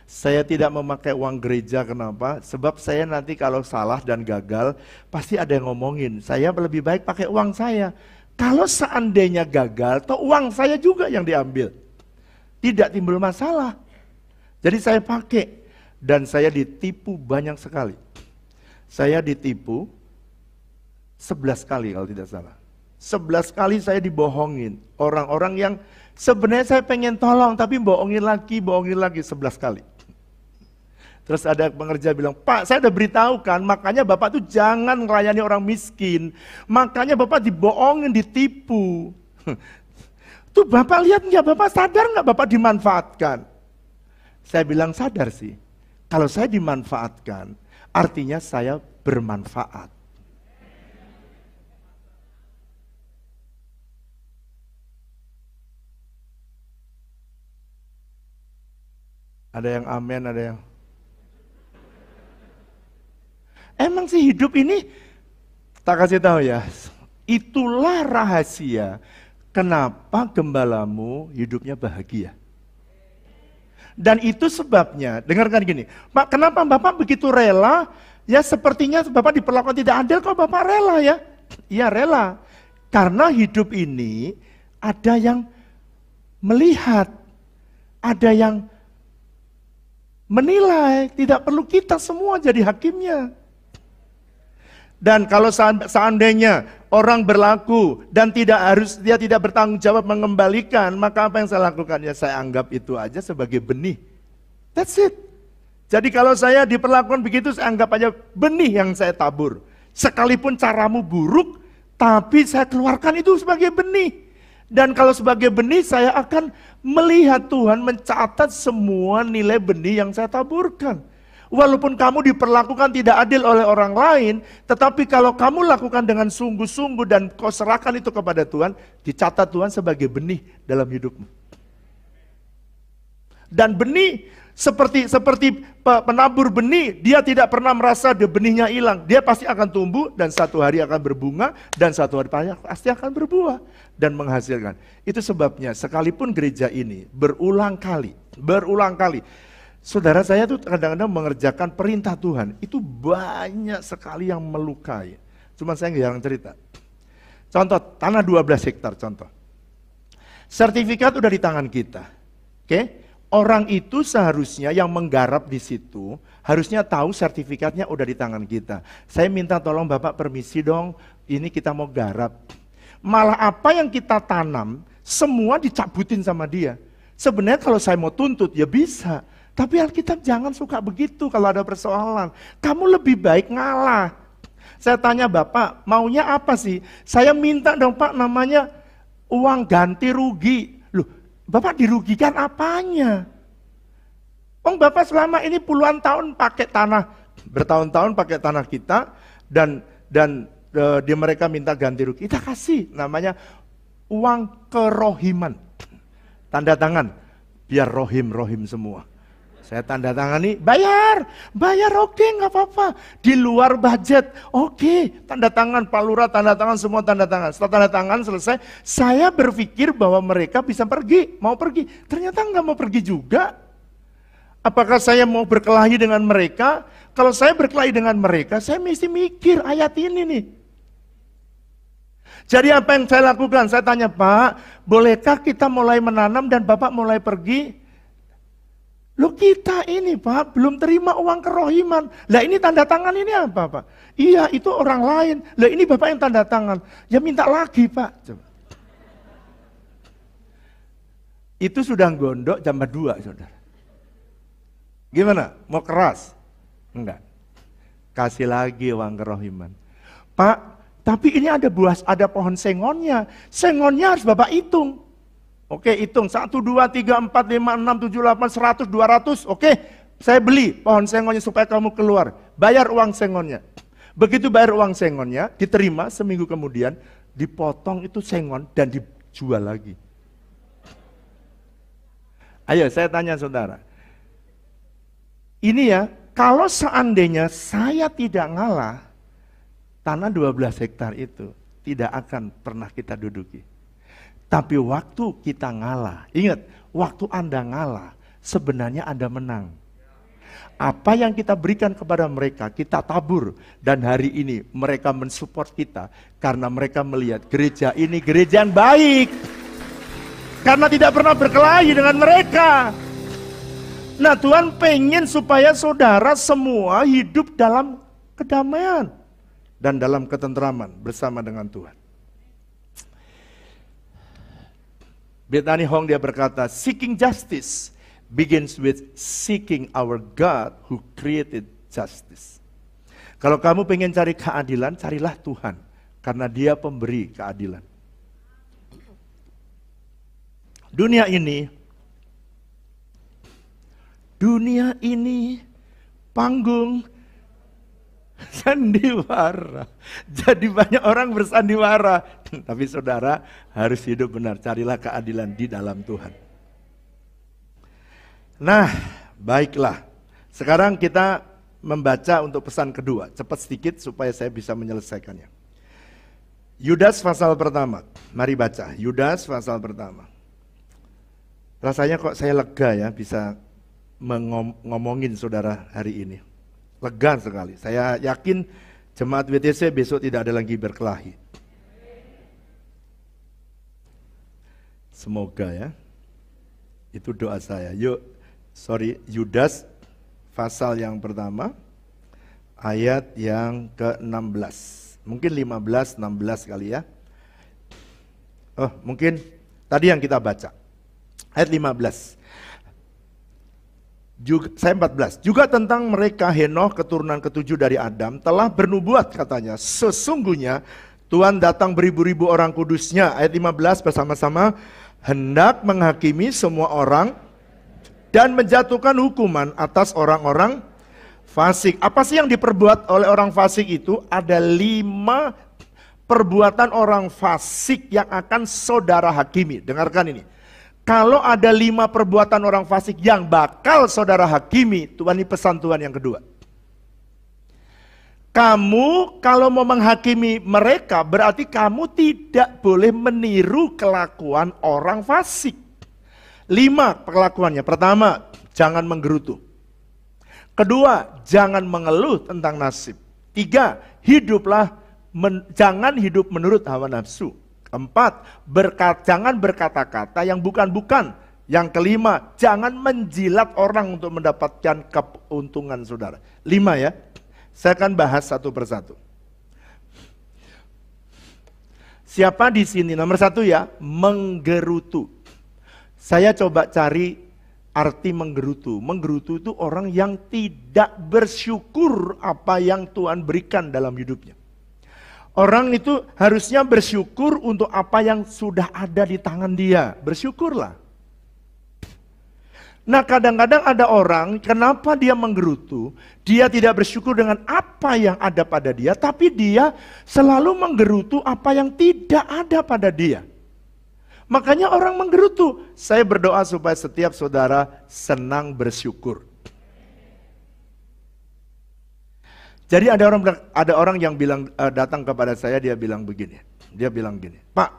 Saya tidak memakai uang gereja, kenapa? Sebab saya nanti kalau salah dan gagal, pasti ada yang ngomongin, saya lebih baik pakai uang saya. Kalau seandainya gagal, toh uang saya juga yang diambil. Tidak timbul masalah. Jadi saya pakai, dan saya ditipu banyak sekali. Saya ditipu 11 kali kalau tidak salah. 11 kali saya dibohongin. Orang-orang yang sebenarnya saya pengen tolong, tapi bohongin lagi 11 kali. Terus ada pengerja bilang, Pak saya udah beritahu kan, makanya Bapak tuh jangan melayani orang miskin. Makanya Bapak dibohongin, ditipu. Tuh Bapak lihat nggak, Bapak sadar nggak Bapak dimanfaatkan? Saya bilang sadar sih. Kalau saya dimanfaatkan, artinya saya bermanfaat. Ada yang amin, ada yang... Emang sih hidup ini, tak kasih tahu ya, itulah rahasia kenapa gembalamu hidupnya bahagia. Dan itu sebabnya, dengarkan gini, Pak kenapa Bapak begitu rela, ya sepertinya Bapak diperlakukan tidak adil kok Bapak rela ya. Iya rela, karena hidup ini ada yang melihat, ada yang menilai, tidak perlu kita semua jadi hakimnya. Dan kalau seandainya orang berlaku dan dia tidak bertanggung jawab mengembalikan, maka apa yang saya lakukan? Ya saya anggap itu aja sebagai benih. That's it. Jadi kalau saya diperlakukan begitu, saya anggap aja benih yang saya tabur. Sekalipun caramu buruk, tapi saya keluarkan itu sebagai benih. Dan kalau sebagai benih, saya akan melihat Tuhan mencatat semua nilai benih yang saya taburkan. Walaupun kamu diperlakukan tidak adil oleh orang lain, tetapi kalau kamu lakukan dengan sungguh-sungguh dan kau serahkan itu kepada Tuhan, dicatat Tuhan sebagai benih dalam hidupmu. Dan benih seperti penabur benih, dia tidak pernah merasa benihnya hilang. Dia pasti akan tumbuh dan satu hari akan berbunga dan satu hari pasti akan berbuah dan menghasilkan. Itu sebabnya sekalipun gereja ini berulang kali, saudara saya tuh kadang-kadang mengerjakan perintah Tuhan, itu banyak sekali yang melukai. Cuma saya nggak jarang cerita. Contoh, tanah 12 hektar contoh. Sertifikat udah di tangan kita. Oke? Orang itu seharusnya yang menggarap di situ, harusnya tahu sertifikatnya udah di tangan kita. Saya minta tolong Bapak permisi dong, ini kita mau garap. Malah apa yang kita tanam, semua dicabutin sama dia. Sebenarnya kalau saya mau tuntut, ya bisa. Tapi Alkitab jangan suka begitu kalau ada persoalan. Kamu lebih baik ngalah. Saya tanya Bapak, maunya apa sih? Saya minta dong Pak namanya uang ganti rugi. Loh, Bapak dirugikan apanya? Bapak selama ini puluhan tahun pakai tanah, bertahun-tahun pakai tanah kita, dan dia mereka minta ganti rugi. Kita kasih namanya uang kerohiman. Tanda tangan, biar rohim semua. Saya tanda tangani, bayar oke nggak apa-apa. Di luar budget, oke. Tanda tangan, Pak Lurah tanda tangan, semua tanda tangan. Setelah tanda tangan selesai, saya berpikir bahwa mereka bisa pergi, mau pergi. Ternyata nggak mau pergi juga. Apakah saya mau berkelahi dengan mereka? Kalau saya berkelahi dengan mereka, saya mesti mikir ayat ini nih. Jadi apa yang saya lakukan? Saya tanya, Pak, bolehkah kita mulai menanam dan Bapak mulai pergi? Loh kita ini Pak, belum terima uang kerohiman. Lah ini tanda tangan ini apa Pak? Iya itu orang lain. Lah ini Bapak yang tanda tangan. Ya minta lagi Pak. Coba. Itu sudah gondok jam 2 saudara. Gimana? Mau keras? Enggak. Kasih lagi uang kerohiman. Pak, tapi ini ada pohon sengonnya. Sengonnya harus Bapak hitung. Oke, hitung 1, 2, 3, 4, 5, 6, 7, 8, 100, 200. Oke, saya beli pohon sengonnya supaya kamu keluar. Bayar uang sengonnya. Begitu bayar uang sengonnya, diterima seminggu kemudian, dipotong itu sengon dan dijual lagi. Ayo saya tanya saudara. Ini ya, kalau seandainya saya tidak ngalah, tanah 12 hektar itu tidak akan pernah kita duduki. Tapi waktu kita ngalah, ingat, waktu Anda ngalah, sebenarnya Anda menang. Apa yang kita berikan kepada mereka, kita tabur. Dan hari ini mereka mensupport kita, karena mereka melihat gereja ini gereja yang baik. Karena tidak pernah berkelahi dengan mereka. Nah Tuhan pengen supaya saudara semua hidup dalam kedamaian. Dan dalam ketentraman bersama dengan Tuhan. Bethany Hong dia berkata, seeking justice begins with seeking our God who created justice. Kalau kamu pengen cari keadilan, carilah Tuhan, karena Dia pemberi keadilan. Dunia ini panggung sandiwara. Jadi banyak orang bersandiwara. Tapi saudara harus hidup benar. Carilah keadilan di dalam Tuhan. Nah, baiklah. Sekarang kita membaca untuk pesan kedua. Cepat sedikit supaya saya bisa menyelesaikannya. Yudas pasal pertama. Mari baca. Yudas pasal pertama. Rasanya kok saya lega ya bisa ngomongin saudara hari ini. Lega sekali. Saya yakin jemaat WTC besok tidak ada lagi berkelahi. Semoga ya. Itu doa saya. Yudas pasal yang pertama ayat yang ke-16. Mungkin 15, 16 kali ya. Oh, mungkin tadi yang kita baca. Ayat 15. Saya 14. Juga tentang mereka Henoh keturunan ketujuh dari Adam telah bernubuat katanya. Sesungguhnya Tuhan datang beribu-ribu orang kudusnya. Ayat 15 bersama-sama. Hendak menghakimi semua orang dan menjatuhkan hukuman atas orang-orang fasik. Apa sih yang diperbuat oleh orang fasik itu? Ada 5 perbuatan orang fasik yang akan saudara hakimi. Dengarkan ini. Kalau ada 5 perbuatan orang fasik yang bakal saudara hakimi, Tuhan ini pesan Tuhan yang kedua. Kamu kalau mau menghakimi mereka, berarti kamu tidak boleh meniru kelakuan orang fasik. 5 perlakuannya. Pertama, jangan menggerutu. Kedua, jangan mengeluh tentang nasib. 3, jangan hidup menurut hawa nafsu. 4, jangan berkata-kata yang bukan-bukan. Yang kelima, jangan menjilat orang untuk mendapatkan keuntungan saudara. 5 ya, saya akan bahas satu persatu. Siapa di sini? Nomor 1 ya, menggerutu. Saya coba cari arti menggerutu. Menggerutu itu orang yang tidak bersyukur apa yang Tuhan berikan dalam hidupnya. Orang itu harusnya bersyukur untuk apa yang sudah ada di tangan dia. Bersyukurlah. Nah kadang-kadang ada orang, kenapa dia menggerutu? Dia tidak bersyukur dengan apa yang ada pada dia, tapi dia selalu menggerutu apa yang tidak ada pada dia. Makanya orang menggerutu. Saya berdoa supaya setiap saudara senang bersyukur. Jadi ada orang yang bilang datang kepada saya, dia bilang begini. Dia bilang gini, Pak,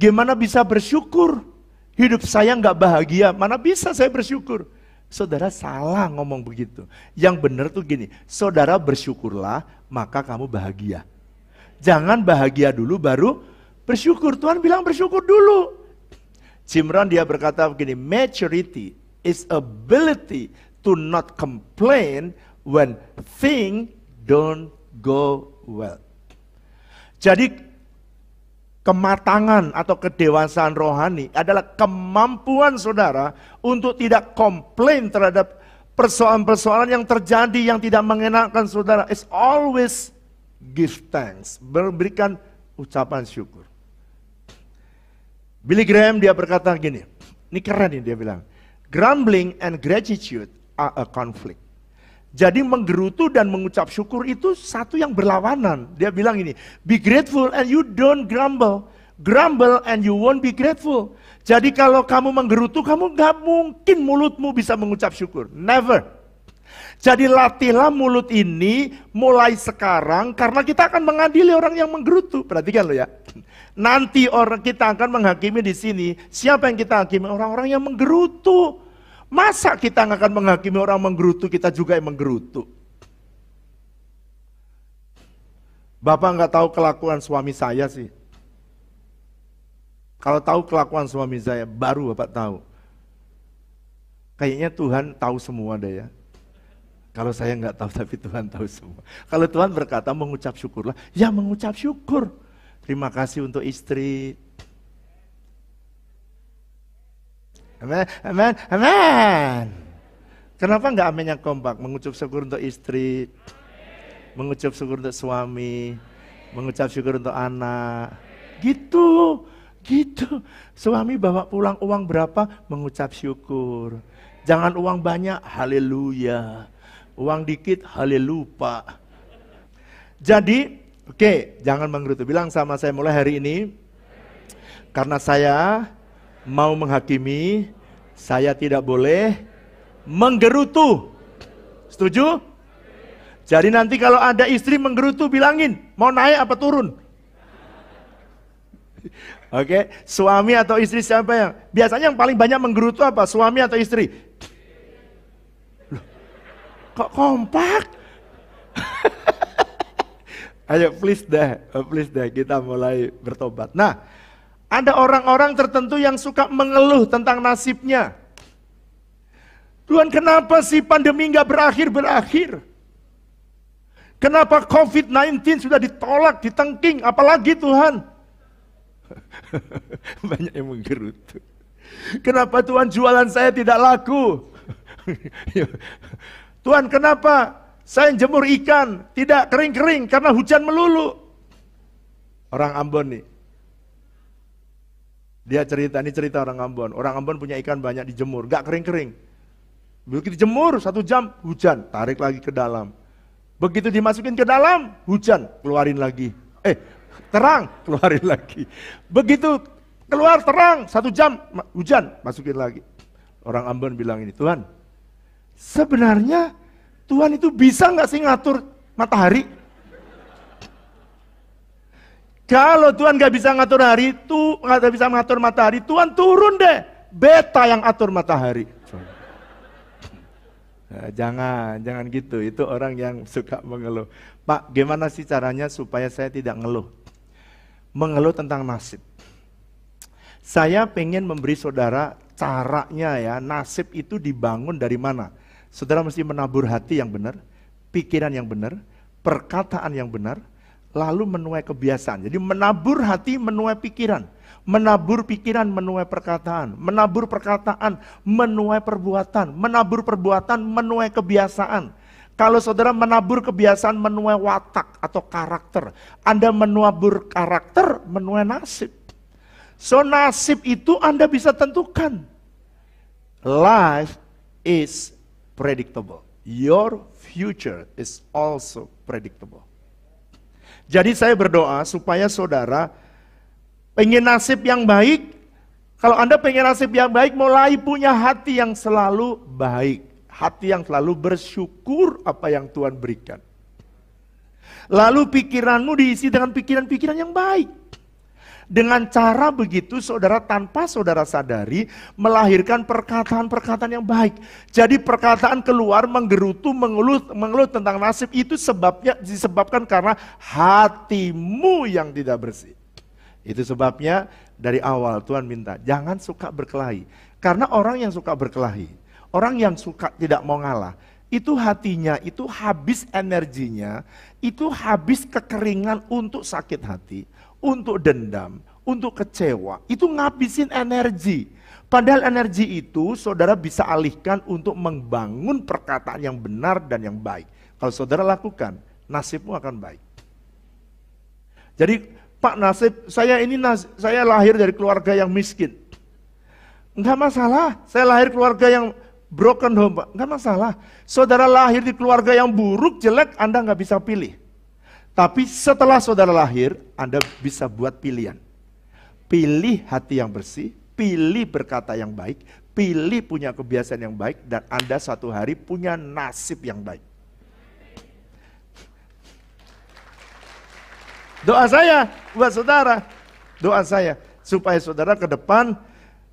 gimana bisa bersyukur? Hidup saya nggak bahagia, mana bisa saya bersyukur? Saudara salah ngomong begitu. Yang benar tuh gini, saudara bersyukurlah, maka kamu bahagia. Jangan bahagia dulu baru bersyukur. Tuhan bilang bersyukur dulu. Jim Rohn dia berkata begini, maturity is ability to not complain when things don't go well. Jadi kematangan atau kedewasaan rohani adalah kemampuan saudara untuk tidak komplain terhadap persoalan-persoalan yang terjadi yang tidak mengenakan saudara. It's always give thanks, memberikan ucapan syukur. Billy Graham dia berkata gini, ini keren nih dia bilang, grumbling and gratitude are a conflict. Jadi menggerutu dan mengucap syukur itu satu yang berlawanan. Dia bilang ini, be grateful and you don't grumble. Grumble and you won't be grateful. Jadi kalau kamu menggerutu, kamu gak mungkin mulutmu bisa mengucap syukur. Never. Jadi latihlah mulut ini mulai sekarang karena kita akan mengadili orang yang menggerutu. Perhatikan lo ya. Nanti orang kita akan menghakimi di sini. Siapa yang kita hakimi? Orang-orang yang menggerutu. Masa kita nggak akan menghakimi orang menggerutu, kita juga yang menggerutu. Bapak nggak tahu kelakuan suami saya sih. Kalau tahu kelakuan suami saya, baru Bapak tahu. Kayaknya Tuhan tahu semua deh ya. Kalau saya nggak tahu, tapi Tuhan tahu semua. Kalau Tuhan berkata mengucap syukurlah, ya mengucap syukur. Terima kasih untuk istri. Amin, amin, amin. Kenapa enggak aminnya kompak? Mengucap syukur untuk istri, mengucap syukur untuk suami, mengucap syukur untuk anak. Gitu. Suami bawa pulang uang berapa? Mengucap syukur. Jangan uang banyak, haleluya. Uang dikit, halelupa. Jadi, oke, jangan menggerutu. Bilang sama saya mulai hari ini, karena saya mau menghakimi, saya tidak boleh menggerutu. Setuju? Jadi nanti kalau ada istri menggerutu, bilangin, mau naik apa turun? Oke, suami atau istri siapa yang? Biasanya yang paling banyak menggerutu apa? Suami atau istri? Loh, kok kompak? Ayo please deh, kita mulai bertobat. Nah, ada orang-orang tertentu yang suka mengeluh tentang nasibnya. Tuhan, kenapa sih pandemi nggak berakhir? Kenapa COVID-19 sudah ditolak, ditengking, apalagi Tuhan? Banyak yang menggerutu. Kenapa Tuhan jualan saya tidak laku? Tuhan, kenapa saya jemur ikan tidak kering-kering karena hujan melulu? Orang Ambon nih. Dia cerita orang Ambon. Orang Ambon punya ikan banyak dijemur, gak kering-kering. Begitu dijemur 1 jam, hujan, tarik lagi ke dalam. Begitu dimasukin ke dalam, hujan, keluarin lagi. Terang, keluarin lagi. Begitu keluar terang, 1 jam, hujan, masukin lagi. Orang Ambon bilang ini, Tuhan, sebenarnya Tuhan itu bisa nggak sih ngatur matahari? Kalau Tuhan nggak bisa ngatur hari, nggak bisa ngatur matahari, Tuhan turun deh, beta yang atur matahari. Nah, jangan gitu, itu orang yang suka mengeluh. Pak, gimana sih caranya supaya saya tidak ngeluh? Mengeluh tentang nasib. Saya pengen memberi saudara caranya ya, nasib itu dibangun dari mana? Saudara mesti menabur hati yang benar, pikiran yang benar, perkataan yang benar, lalu menuai kebiasaan. Jadi menabur hati menuai pikiran, menabur pikiran menuai perkataan, menabur perkataan menuai perbuatan, menabur perbuatan menuai kebiasaan. Kalau saudara menabur kebiasaan menuai watak atau karakter, Anda menabur karakter menuai nasib. So nasib itu Anda bisa tentukan. Life is predictable. Your future is also predictable. Jadi saya berdoa supaya saudara pengen nasib yang baik. Kalau Anda pengen nasib yang baik, mulai punya hati yang selalu baik. Hati yang selalu bersyukur apa yang Tuhan berikan. Lalu pikiranmu diisi dengan pikiran-pikiran yang baik. Dengan cara begitu saudara tanpa saudara sadari melahirkan perkataan-perkataan yang baik. Jadi perkataan keluar menggerutu, mengeluh tentang nasib itu disebabkan karena hatimu yang tidak bersih. Itu sebabnya dari awal Tuhan minta jangan suka berkelahi. Karena orang yang suka berkelahi, orang yang suka tidak mau ngalah, itu hatinya, itu habis energinya, itu habis kekeringan untuk sakit hati, untuk dendam, untuk kecewa, itu ngabisin energi. Padahal energi itu saudara bisa alihkan untuk membangun perkataan yang benar dan yang baik. Kalau saudara lakukan, nasibmu akan baik. Jadi, Pak, nasib saya lahir dari keluarga yang miskin. Enggak masalah, saya lahir keluarga yang broken home, Pak. Enggak masalah. Saudara lahir di keluarga yang buruk, jelek, Anda enggak bisa pilih. Tapi setelah saudara lahir, Anda bisa buat pilihan. Pilih hati yang bersih, pilih berkata yang baik, pilih punya kebiasaan yang baik, dan Anda suatu hari punya nasib yang baik. Doa saya buat saudara, doa saya supaya saudara ke depan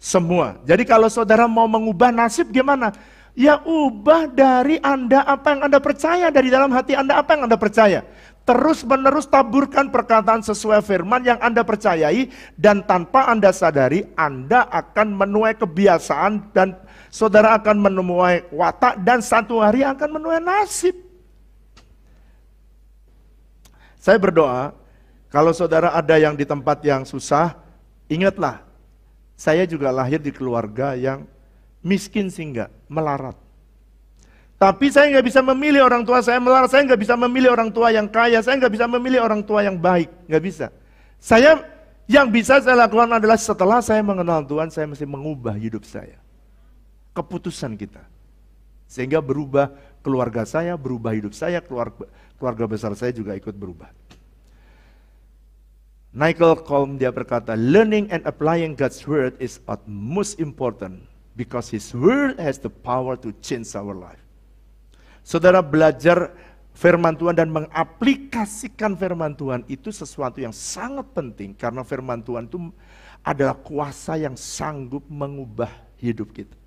semua. Jadi kalau saudara mau mengubah nasib gimana? Ya ubah dari Anda apa yang Anda percaya, dari dalam hati Anda apa yang Anda percaya. Terus menerus taburkan perkataan sesuai firman yang Anda percayai, dan tanpa Anda sadari Anda akan menuai kebiasaan dan saudara akan menuai watak dan satu hari akan menuai nasib. Saya berdoa kalau saudara ada yang di tempat yang susah, ingatlah saya juga lahir di keluarga yang miskin sih enggak, melarat. Tapi saya nggak bisa memilih orang tua saya melarat, saya nggak bisa memilih orang tua yang kaya, saya nggak bisa memilih orang tua yang baik, nggak bisa. Yang bisa saya lakukan adalah setelah saya mengenal Tuhan, saya mesti mengubah hidup saya. Keputusan kita. Sehingga berubah keluarga saya, berubah hidup saya, keluarga besar saya juga ikut berubah. Nigel Colm dia berkata, learning and applying God's word is utmost important because His word has the power to change our life. Saudara belajar firman Tuhan dan mengaplikasikan firman Tuhan itu sesuatu yang sangat penting karena firman Tuhan itu adalah kuasa yang sanggup mengubah hidup kita.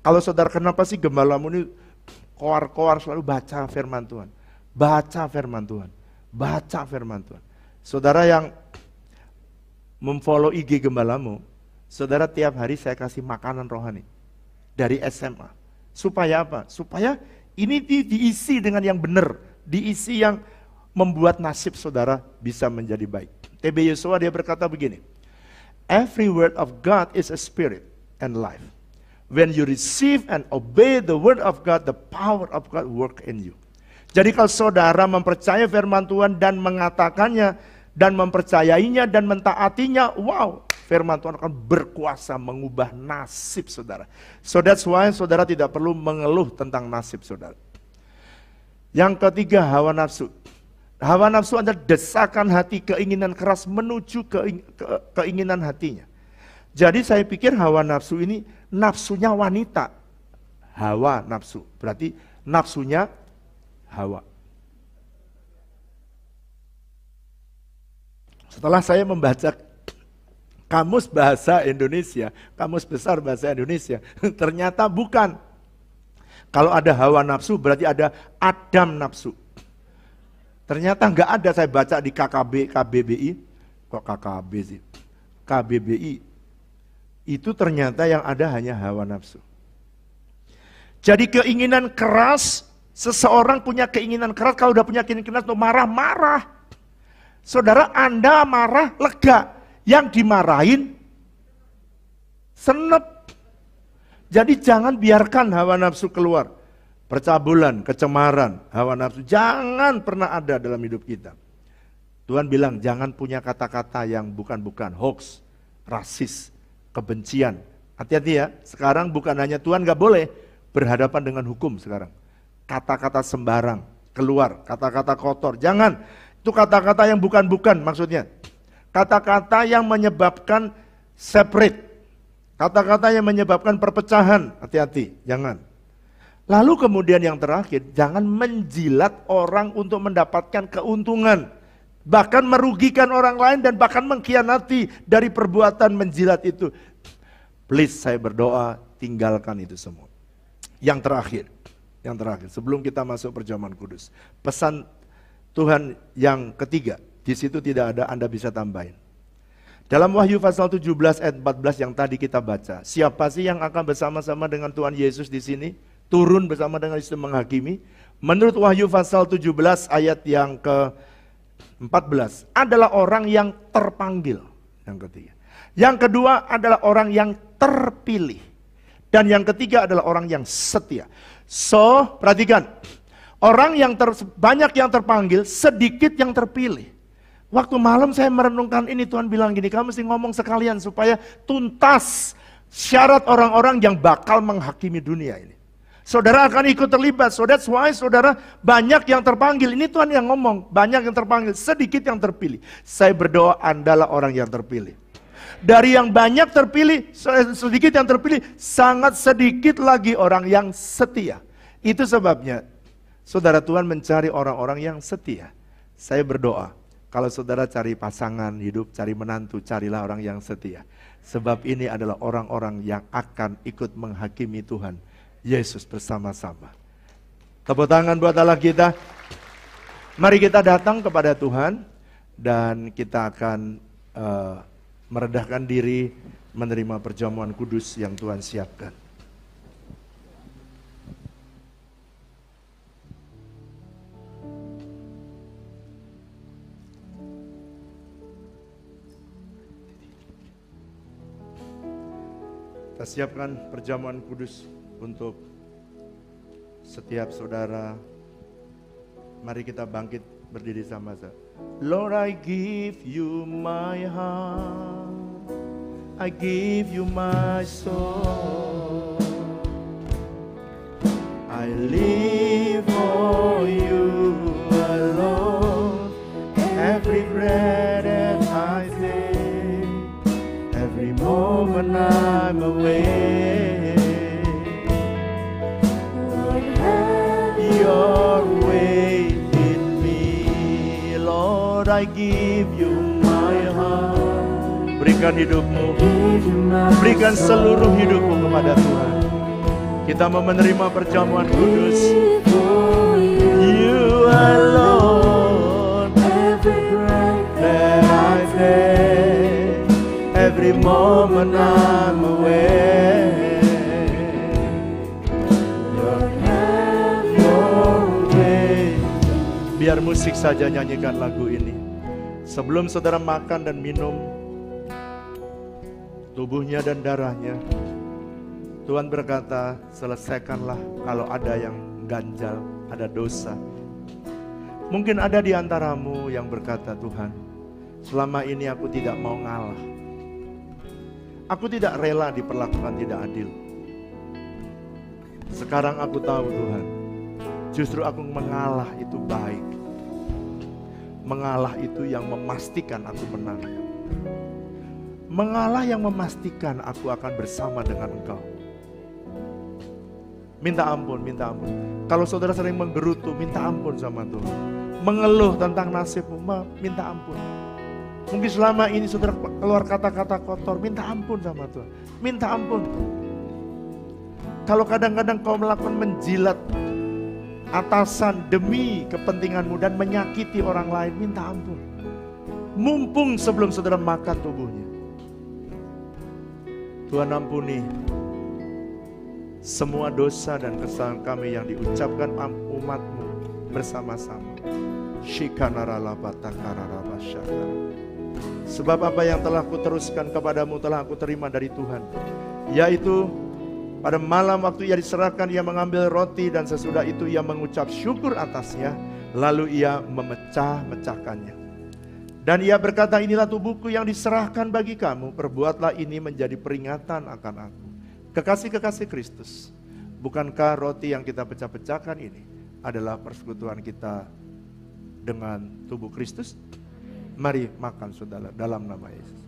Kalau saudara, kenapa sih gembalamu ini koar-koar selalu baca firman Tuhan? Baca firman Tuhan, baca firman Tuhan. Saudara yang memfollow IG gembalamu, saudara tiap hari saya kasih makanan rohani dari SMA. Supaya apa? Supaya ini diisi dengan yang benar, diisi yang membuat nasib saudara bisa menjadi baik. TB Yosua dia berkata begini, every word of God is a spirit and life. When you receive and obey the word of God, the power of God work in you. Jadi kalau saudara mempercayai firman Tuhan dan mengatakannya, dan mempercayainya dan mentaatinya, wow, firman Tuhan akan berkuasa mengubah nasib saudara. So that's why saudara tidak perlu mengeluh tentang nasib saudara. Yang ketiga, hawa nafsu. Hawa nafsu adalah desakan hati, keinginan keras menuju keinginan hatinya. Jadi saya pikir hawa nafsu ini nafsunya wanita. Hawa nafsu, berarti nafsunya Hawa. Setelah saya membaca kamus bahasa Indonesia, kamus besar bahasa Indonesia, ternyata bukan. Kalau ada hawa nafsu berarti ada Adam nafsu. Ternyata enggak ada, saya baca di KBBI, kok KKB sih? KBBI, itu ternyata yang ada hanya hawa nafsu. Jadi keinginan keras, seseorang punya keinginan keras, kalau udah punya keinginan keras, tuh marah-marah. Saudara, Anda marah, lega. Yang dimarahin, senep. Jadi jangan biarkan hawa nafsu keluar. Percabulan, kecemaran, hawa nafsu, jangan pernah ada dalam hidup kita. Tuhan bilang, jangan punya kata-kata yang bukan-bukan, hoax, rasis, kebencian. Hati-hati ya, sekarang bukan hanya Tuhan gak boleh berhadapan dengan hukum sekarang. Kata-kata sembarang, keluar, kata-kata kotor, jangan. Itu kata-kata yang bukan-bukan maksudnya. Kata-kata yang menyebabkan separate. Kata-kata yang menyebabkan perpecahan. Hati-hati, jangan. Lalu kemudian yang terakhir, jangan menjilat orang untuk mendapatkan keuntungan. Bahkan merugikan orang lain dan bahkan mengkhianati dari perbuatan menjilat itu. Please, saya berdoa, tinggalkan itu semua. Yang terakhir, sebelum kita masuk perjamuan kudus. Pesan Tuhan yang ketiga, di situ tidak ada, Anda bisa tambahin. Dalam Wahyu pasal 17 ayat 14 yang tadi kita baca, siapa sih yang akan bersama-sama dengan Tuhan Yesus di sini? Turun bersama dengan Yesus menghakimi. Menurut Wahyu pasal 17 ayat yang ke-14, adalah orang yang terpanggil. Yang ketiga. Yang kedua adalah orang yang terpilih. Dan yang ketiga adalah orang yang setia. So, perhatikan. Orang yang banyak yang terpanggil, sedikit yang terpilih. Waktu malam saya merenungkan ini, Tuhan bilang gini, kamu mesti ngomong sekalian supaya tuntas syarat orang-orang yang bakal menghakimi dunia ini. Saudara akan ikut terlibat, so that's why saudara banyak yang terpanggil. Ini Tuhan yang ngomong, banyak yang terpanggil, sedikit yang terpilih. Saya berdoa Anda lah orang yang terpilih. Dari yang banyak terpilih, sedikit yang terpilih, sangat sedikit lagi orang yang setia. Itu sebabnya saudara, Tuhan mencari orang-orang yang setia. Saya berdoa, kalau saudara cari pasangan hidup, cari menantu, carilah orang yang setia. Sebab ini adalah orang-orang yang akan ikut menghakimi Tuhan Yesus bersama-sama. Tepuk tangan buat Allah kita. Mari kita datang kepada Tuhan dan kita akan merendahkan diri menerima perjamuan kudus yang Tuhan siapkan. Kita siapkan perjamuan kudus untuk setiap saudara. Mari kita bangkit berdiri sama-sama. Lord, I give you my heart, I give you my soul, I live for you alone. Every breath that I take, every moment I'm away, Lord, have your way in me. Lord, I give you my heart. Berikan hidupmu, berikan seluruh hidupmu kepada Tuhan. Kita mau menerima perjamuan kudus. You alone, every breath that I take, every moment I'm away, Lord, have your way. Biar musik saja nyanyikan lagu ini. Sebelum saudara makan dan minum tubuhnya dan darahnya, Tuhan berkata, selesaikanlah kalau ada yang ganjal, ada dosa. Mungkin ada di antaramu yang berkata, Tuhan, selama ini aku tidak mau ngalah. Aku tidak rela diperlakukan tidak adil. Sekarang aku tahu Tuhan, justru aku mengalah itu baik. Mengalah itu yang memastikan aku menang. Mengalah yang memastikan aku akan bersama dengan Engkau. Minta ampun, minta ampun. Kalau saudara sering menggerutu, minta ampun sama Tuhan. Mengeluh tentang nasibmu, minta ampun. Mungkin selama ini saudara keluar kata-kata kotor, minta ampun sama Tuhan. Minta ampun. Kalau kadang-kadang kau melakukan menjilat atasan demi kepentinganmu dan menyakiti orang lain, minta ampun. Mumpung sebelum saudara makan tubuhnya. Tuhan ampuni semua dosa dan kesalahan kami yang diucapkan umat-Mu bersama-sama. Sebab apa yang telah kuteruskan kepadamu telah aku terima dari Tuhan, yaitu pada malam waktu ia diserahkan, ia mengambil roti dan sesudah itu ia mengucap syukur atasnya, lalu ia memecah-mecahkannya. Dan ia berkata, inilah tubuhku yang diserahkan bagi kamu, perbuatlah ini menjadi peringatan akan aku. Kekasih-kekasih Kristus, bukankah roti yang kita pecah-pecahkan ini adalah persekutuan kita dengan tubuh Kristus? Mari makan saudara dalam nama Yesus.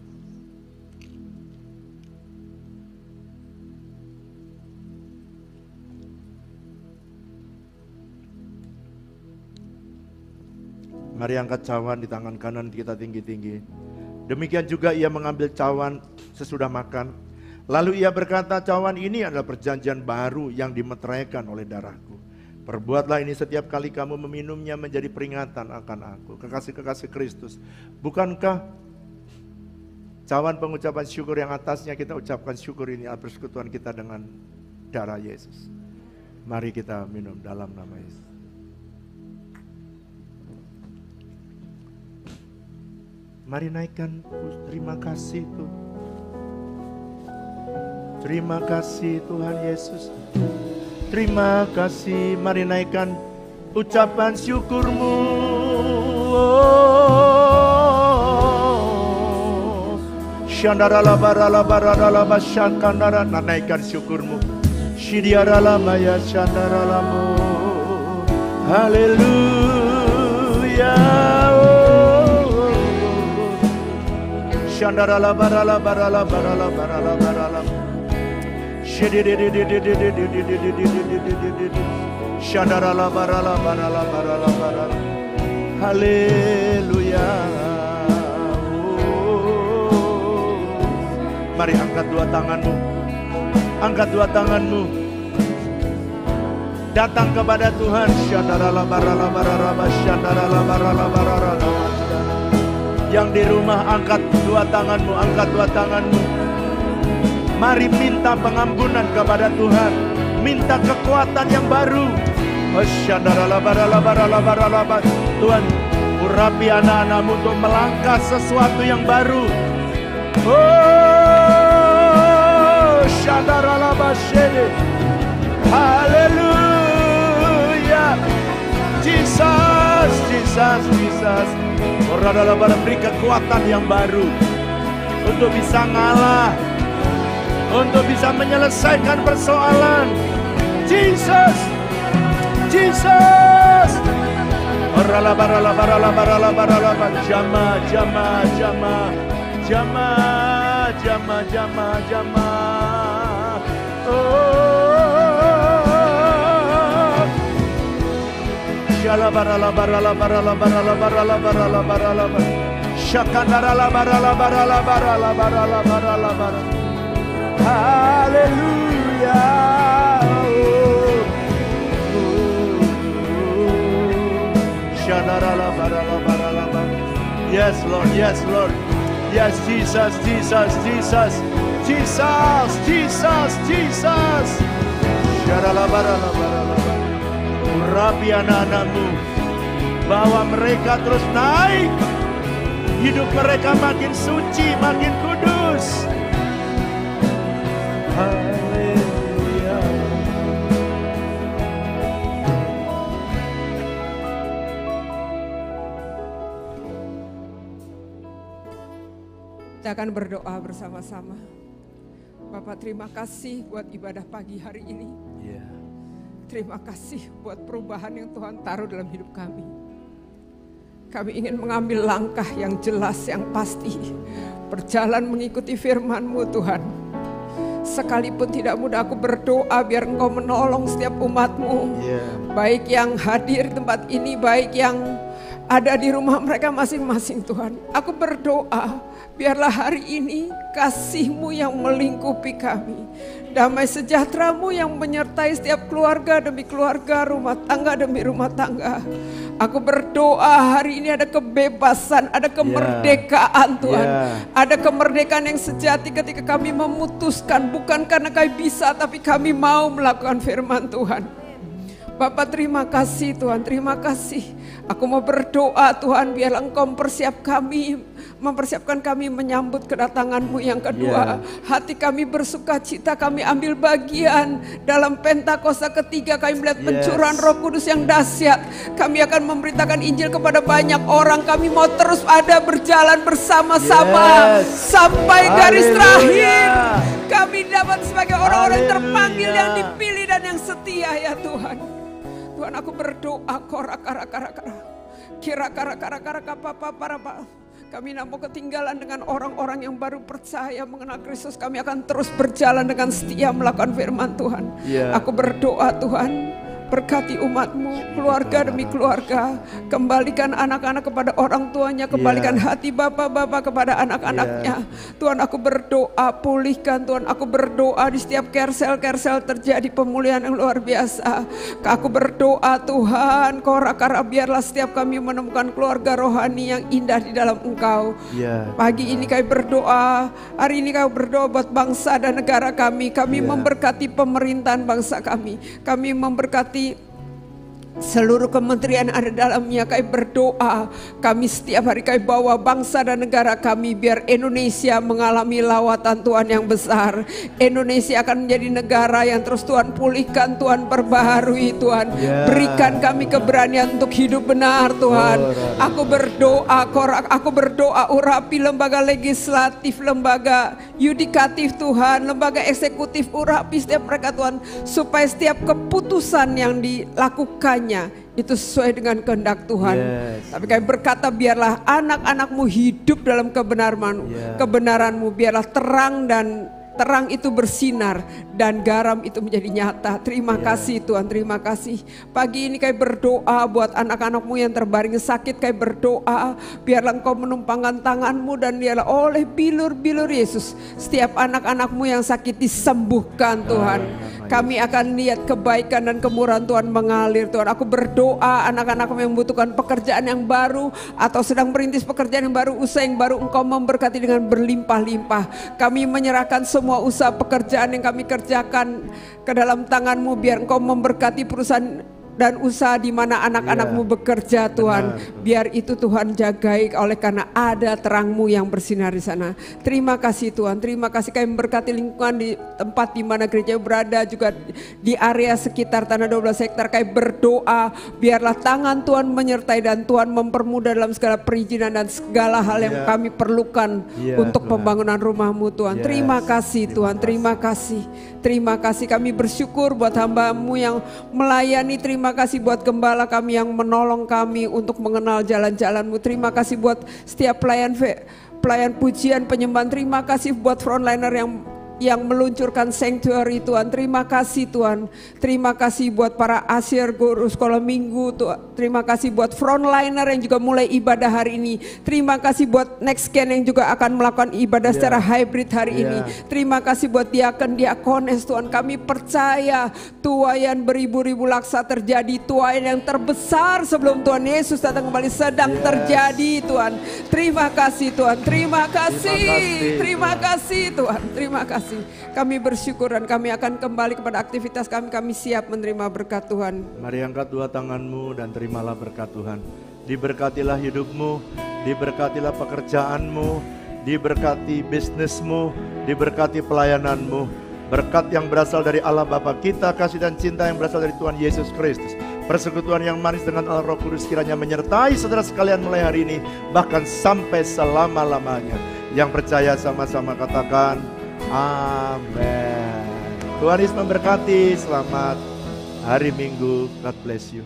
Mari angkat cawan di tangan kanan kita tinggi-tinggi. Demikian juga ia mengambil cawan sesudah makan. Lalu ia berkata, cawan ini adalah perjanjian baru yang dimeteraikan oleh darahku. Perbuatlah ini setiap kali kamu meminumnya menjadi peringatan akan aku. Kekasih-kekasih Kristus, bukankah cawan pengucapan syukur yang atasnya kita ucapkan syukur ini adalah persekutuan kita dengan darah Yesus. Mari kita minum dalam nama Yesus. Mari naikkan, terima kasih Tuhan. Terima kasih Tuhan Yesus. Terima kasih. Mari naikkan ucapan syukurmu. Shandarala barala barala basyakandara. Naikkan syukurmu. Shidiarala maya shandaralamu. Haleluya. Shandarala barala barala barala barala barala. Shandarala barala barala barala barala. Haleluya. Mari angkat dua tanganmu. Angkat dua tanganmu. Datang kepada Tuhan. Shandarala barala barala shandarala barala barala. Yang di rumah angkat dua tanganmu, angkat dua tanganmu. Mari minta pengampunan kepada Tuhan, minta kekuatan yang baru. Tuhan, urapi anak-anakmu untuk melangkah sesuatu yang baru. Oh, Haleluya. Jesus, Jesus, Jesus. Beri kekuatan yang baru untuk bisa ngalah, untuk bisa menyelesaikan persoalan. Jesus, Jesus. Jama, jama, jama, jama, jama, jama, jama. Shala barala barala barala barala barala barala barala shakandara barala barala barala barala barala barala. Hallelujah. Shandarala barala barala barala. Yes Lord, yes Lord, yes Jesus, Jesus, Jesus, Jesus, Jesus, Jesus. Sharala barala barala. Rapi anak-anakmu, bawa mereka terus naik, hidup mereka makin suci, makin kudus. Haleluya. Kita akan berdoa bersama-sama. Bapak, terima kasih buat ibadah pagi hari ini. Terima kasih buat perubahan yang Tuhan taruh dalam hidup kami. Kami ingin mengambil langkah yang jelas, yang pasti. Berjalan mengikuti firman-Mu Tuhan. Sekalipun tidak mudah, aku berdoa biar Engkau menolong setiap umat-Mu. Baik yang hadir di tempat ini, baik yang ada di rumah mereka masing-masing Tuhan. Aku berdoa biarlah hari ini kasih-Mu yang melingkupi kami. Damai sejahtera-Mu yang menyertai setiap keluarga demi keluarga, rumah tangga demi rumah tangga. Aku berdoa hari ini ada kebebasan, ada kemerdekaan Tuhan. Ada kemerdekaan yang sejati ketika kami memutuskan, bukan karena kami bisa, tapi kami mau melakukan firman Tuhan. Bapak, terima kasih Tuhan, terima kasih. Aku mau berdoa Tuhan, biarlah Engkau mempersiapkan kami menyambut kedatangan-Mu yang kedua. Hati kami bersuka cita, kami ambil bagian dalam Pentakosta ketiga. Kami melihat pencurahan Roh Kudus yang dahsyat. Kami akan memberitakan Injil kepada banyak orang. Kami mau terus ada berjalan bersama-sama sampai garis terakhir. Kami dapat sebagai orang-orang yang terpanggil, yang dipilih dan yang setia ya Tuhan. Tuhan, aku berdoa kami tidak mau ketinggalan dengan orang-orang yang baru percaya mengenal Kristus. Kami akan terus berjalan dengan setia melakukan firman Tuhan. Aku berdoa Tuhan, berkati umat-Mu, keluarga demi keluarga. Kembalikan anak-anak kepada orang tuanya, kembalikan hati bapak-bapak kepada anak-anaknya. Tuhan, aku berdoa, pulihkan Tuhan. Aku berdoa di setiap kersel-kersel terjadi pemulihan yang luar biasa. Aku berdoa Tuhan, Korakara, biarlah setiap kami menemukan keluarga rohani yang indah di dalam Engkau. Pagi ini kami berdoa, hari ini kami berdoa buat bangsa dan negara kami. Kami memberkati pemerintahan bangsa kami. Kami memberkati seluruh kementerian ada dalamnya. Kami berdoa, kami setiap hari kami bawa bangsa dan negara kami, biar Indonesia mengalami lawatan Tuhan yang besar. Indonesia akan menjadi negara yang terus Tuhan pulihkan, Tuhan perbaharui Tuhan. Berikan kami keberanian untuk hidup benar Tuhan. Aku berdoa urapi lembaga legislatif, lembaga yudikatif Tuhan, lembaga eksekutif, urapi setiap mereka Tuhan, supaya setiap keputusan yang dilakukan itu sesuai dengan kehendak Tuhan. Tapi kami berkata, biarlah anak-anak-Mu hidup dalam kebenaran-Mu, biarlah terang itu bersinar dan garam itu menjadi nyata. Terima kasih Tuhan, terima kasih. Pagi ini kami berdoa buat anak-anak-Mu yang terbaring sakit. Kami berdoa biarlah Engkau menumpangkan tangan-Mu dan biarlah oleh bilur-bilur Yesus setiap anak-anak-Mu yang sakit disembuhkan Tuhan. Kami akan lihat kebaikan dan kemurahan Tuhan mengalir Tuhan. Aku berdoa anak-anak-Mu yang membutuhkan pekerjaan yang baru atau sedang merintis pekerjaan yang baru, usaha yang baru, Engkau memberkati dengan berlimpah-limpah. Kami menyerahkan semua usaha pekerjaan yang kami kerjakan ke dalam tangan-Mu, biar Engkau memberkati perusahaan dan usaha di mana anak-anak-Mu bekerja Tuhan. Biar itu Tuhan jagai oleh karena ada terang-Mu yang bersinar di sana. Terima kasih Tuhan, terima kasih kami berkati lingkungan di tempat di mana gereja berada, juga di area sekitar tanah 12 hektar. Kami berdoa biarlah tangan Tuhan menyertai dan Tuhan mempermudah dalam segala perizinan dan segala hal yang kami perlukan untuk pembangunan rumah-Mu Tuhan. Terima kasih Tuhan, terima kasih. Terima kasih, kami bersyukur buat hamba-Mu yang melayani. Terima kasih buat gembala kami yang menolong kami untuk mengenal jalan-jalan-Mu. Terima kasih buat setiap pelayan pujian penyembahan. Terima kasih buat frontliner yang meluncurkan sanctuary Tuhan. Terima kasih Tuhan. Terima kasih buat para asyir guru sekolah minggu Tuhan. Terima kasih buat frontliner yang juga mulai ibadah hari ini. Terima kasih buat next gen yang juga akan melakukan ibadah secara hybrid hari ini. Terima kasih buat diakon diakones Tuhan. Kami percaya tuaian beribu-ribu laksa terjadi. Tuaian yang terbesar sebelum Tuhan Yesus datang kembali sedang terjadi Tuhan. Terima kasih Tuhan. Terima kasih. Terima kasih Tuhan. Terima kasih. Kami bersyukur dan kami akan kembali kepada aktivitas kami. Kami siap menerima berkat Tuhan. Mari angkat dua tanganmu dan terimalah berkat Tuhan. Diberkatilah hidupmu, diberkatilah pekerjaanmu, diberkati bisnismu, diberkati pelayananmu. Berkat yang berasal dari Allah Bapa kita, kasih dan cinta yang berasal dari Tuhan Yesus Kristus, persekutuan yang manis dengan Allah Roh Kudus kiranya menyertai saudara sekalian mulai hari ini, bahkan sampai selama-lamanya. Yang percaya sama-sama katakan amin. Tuhan Yesus memberkati. Selamat hari Minggu. God bless you.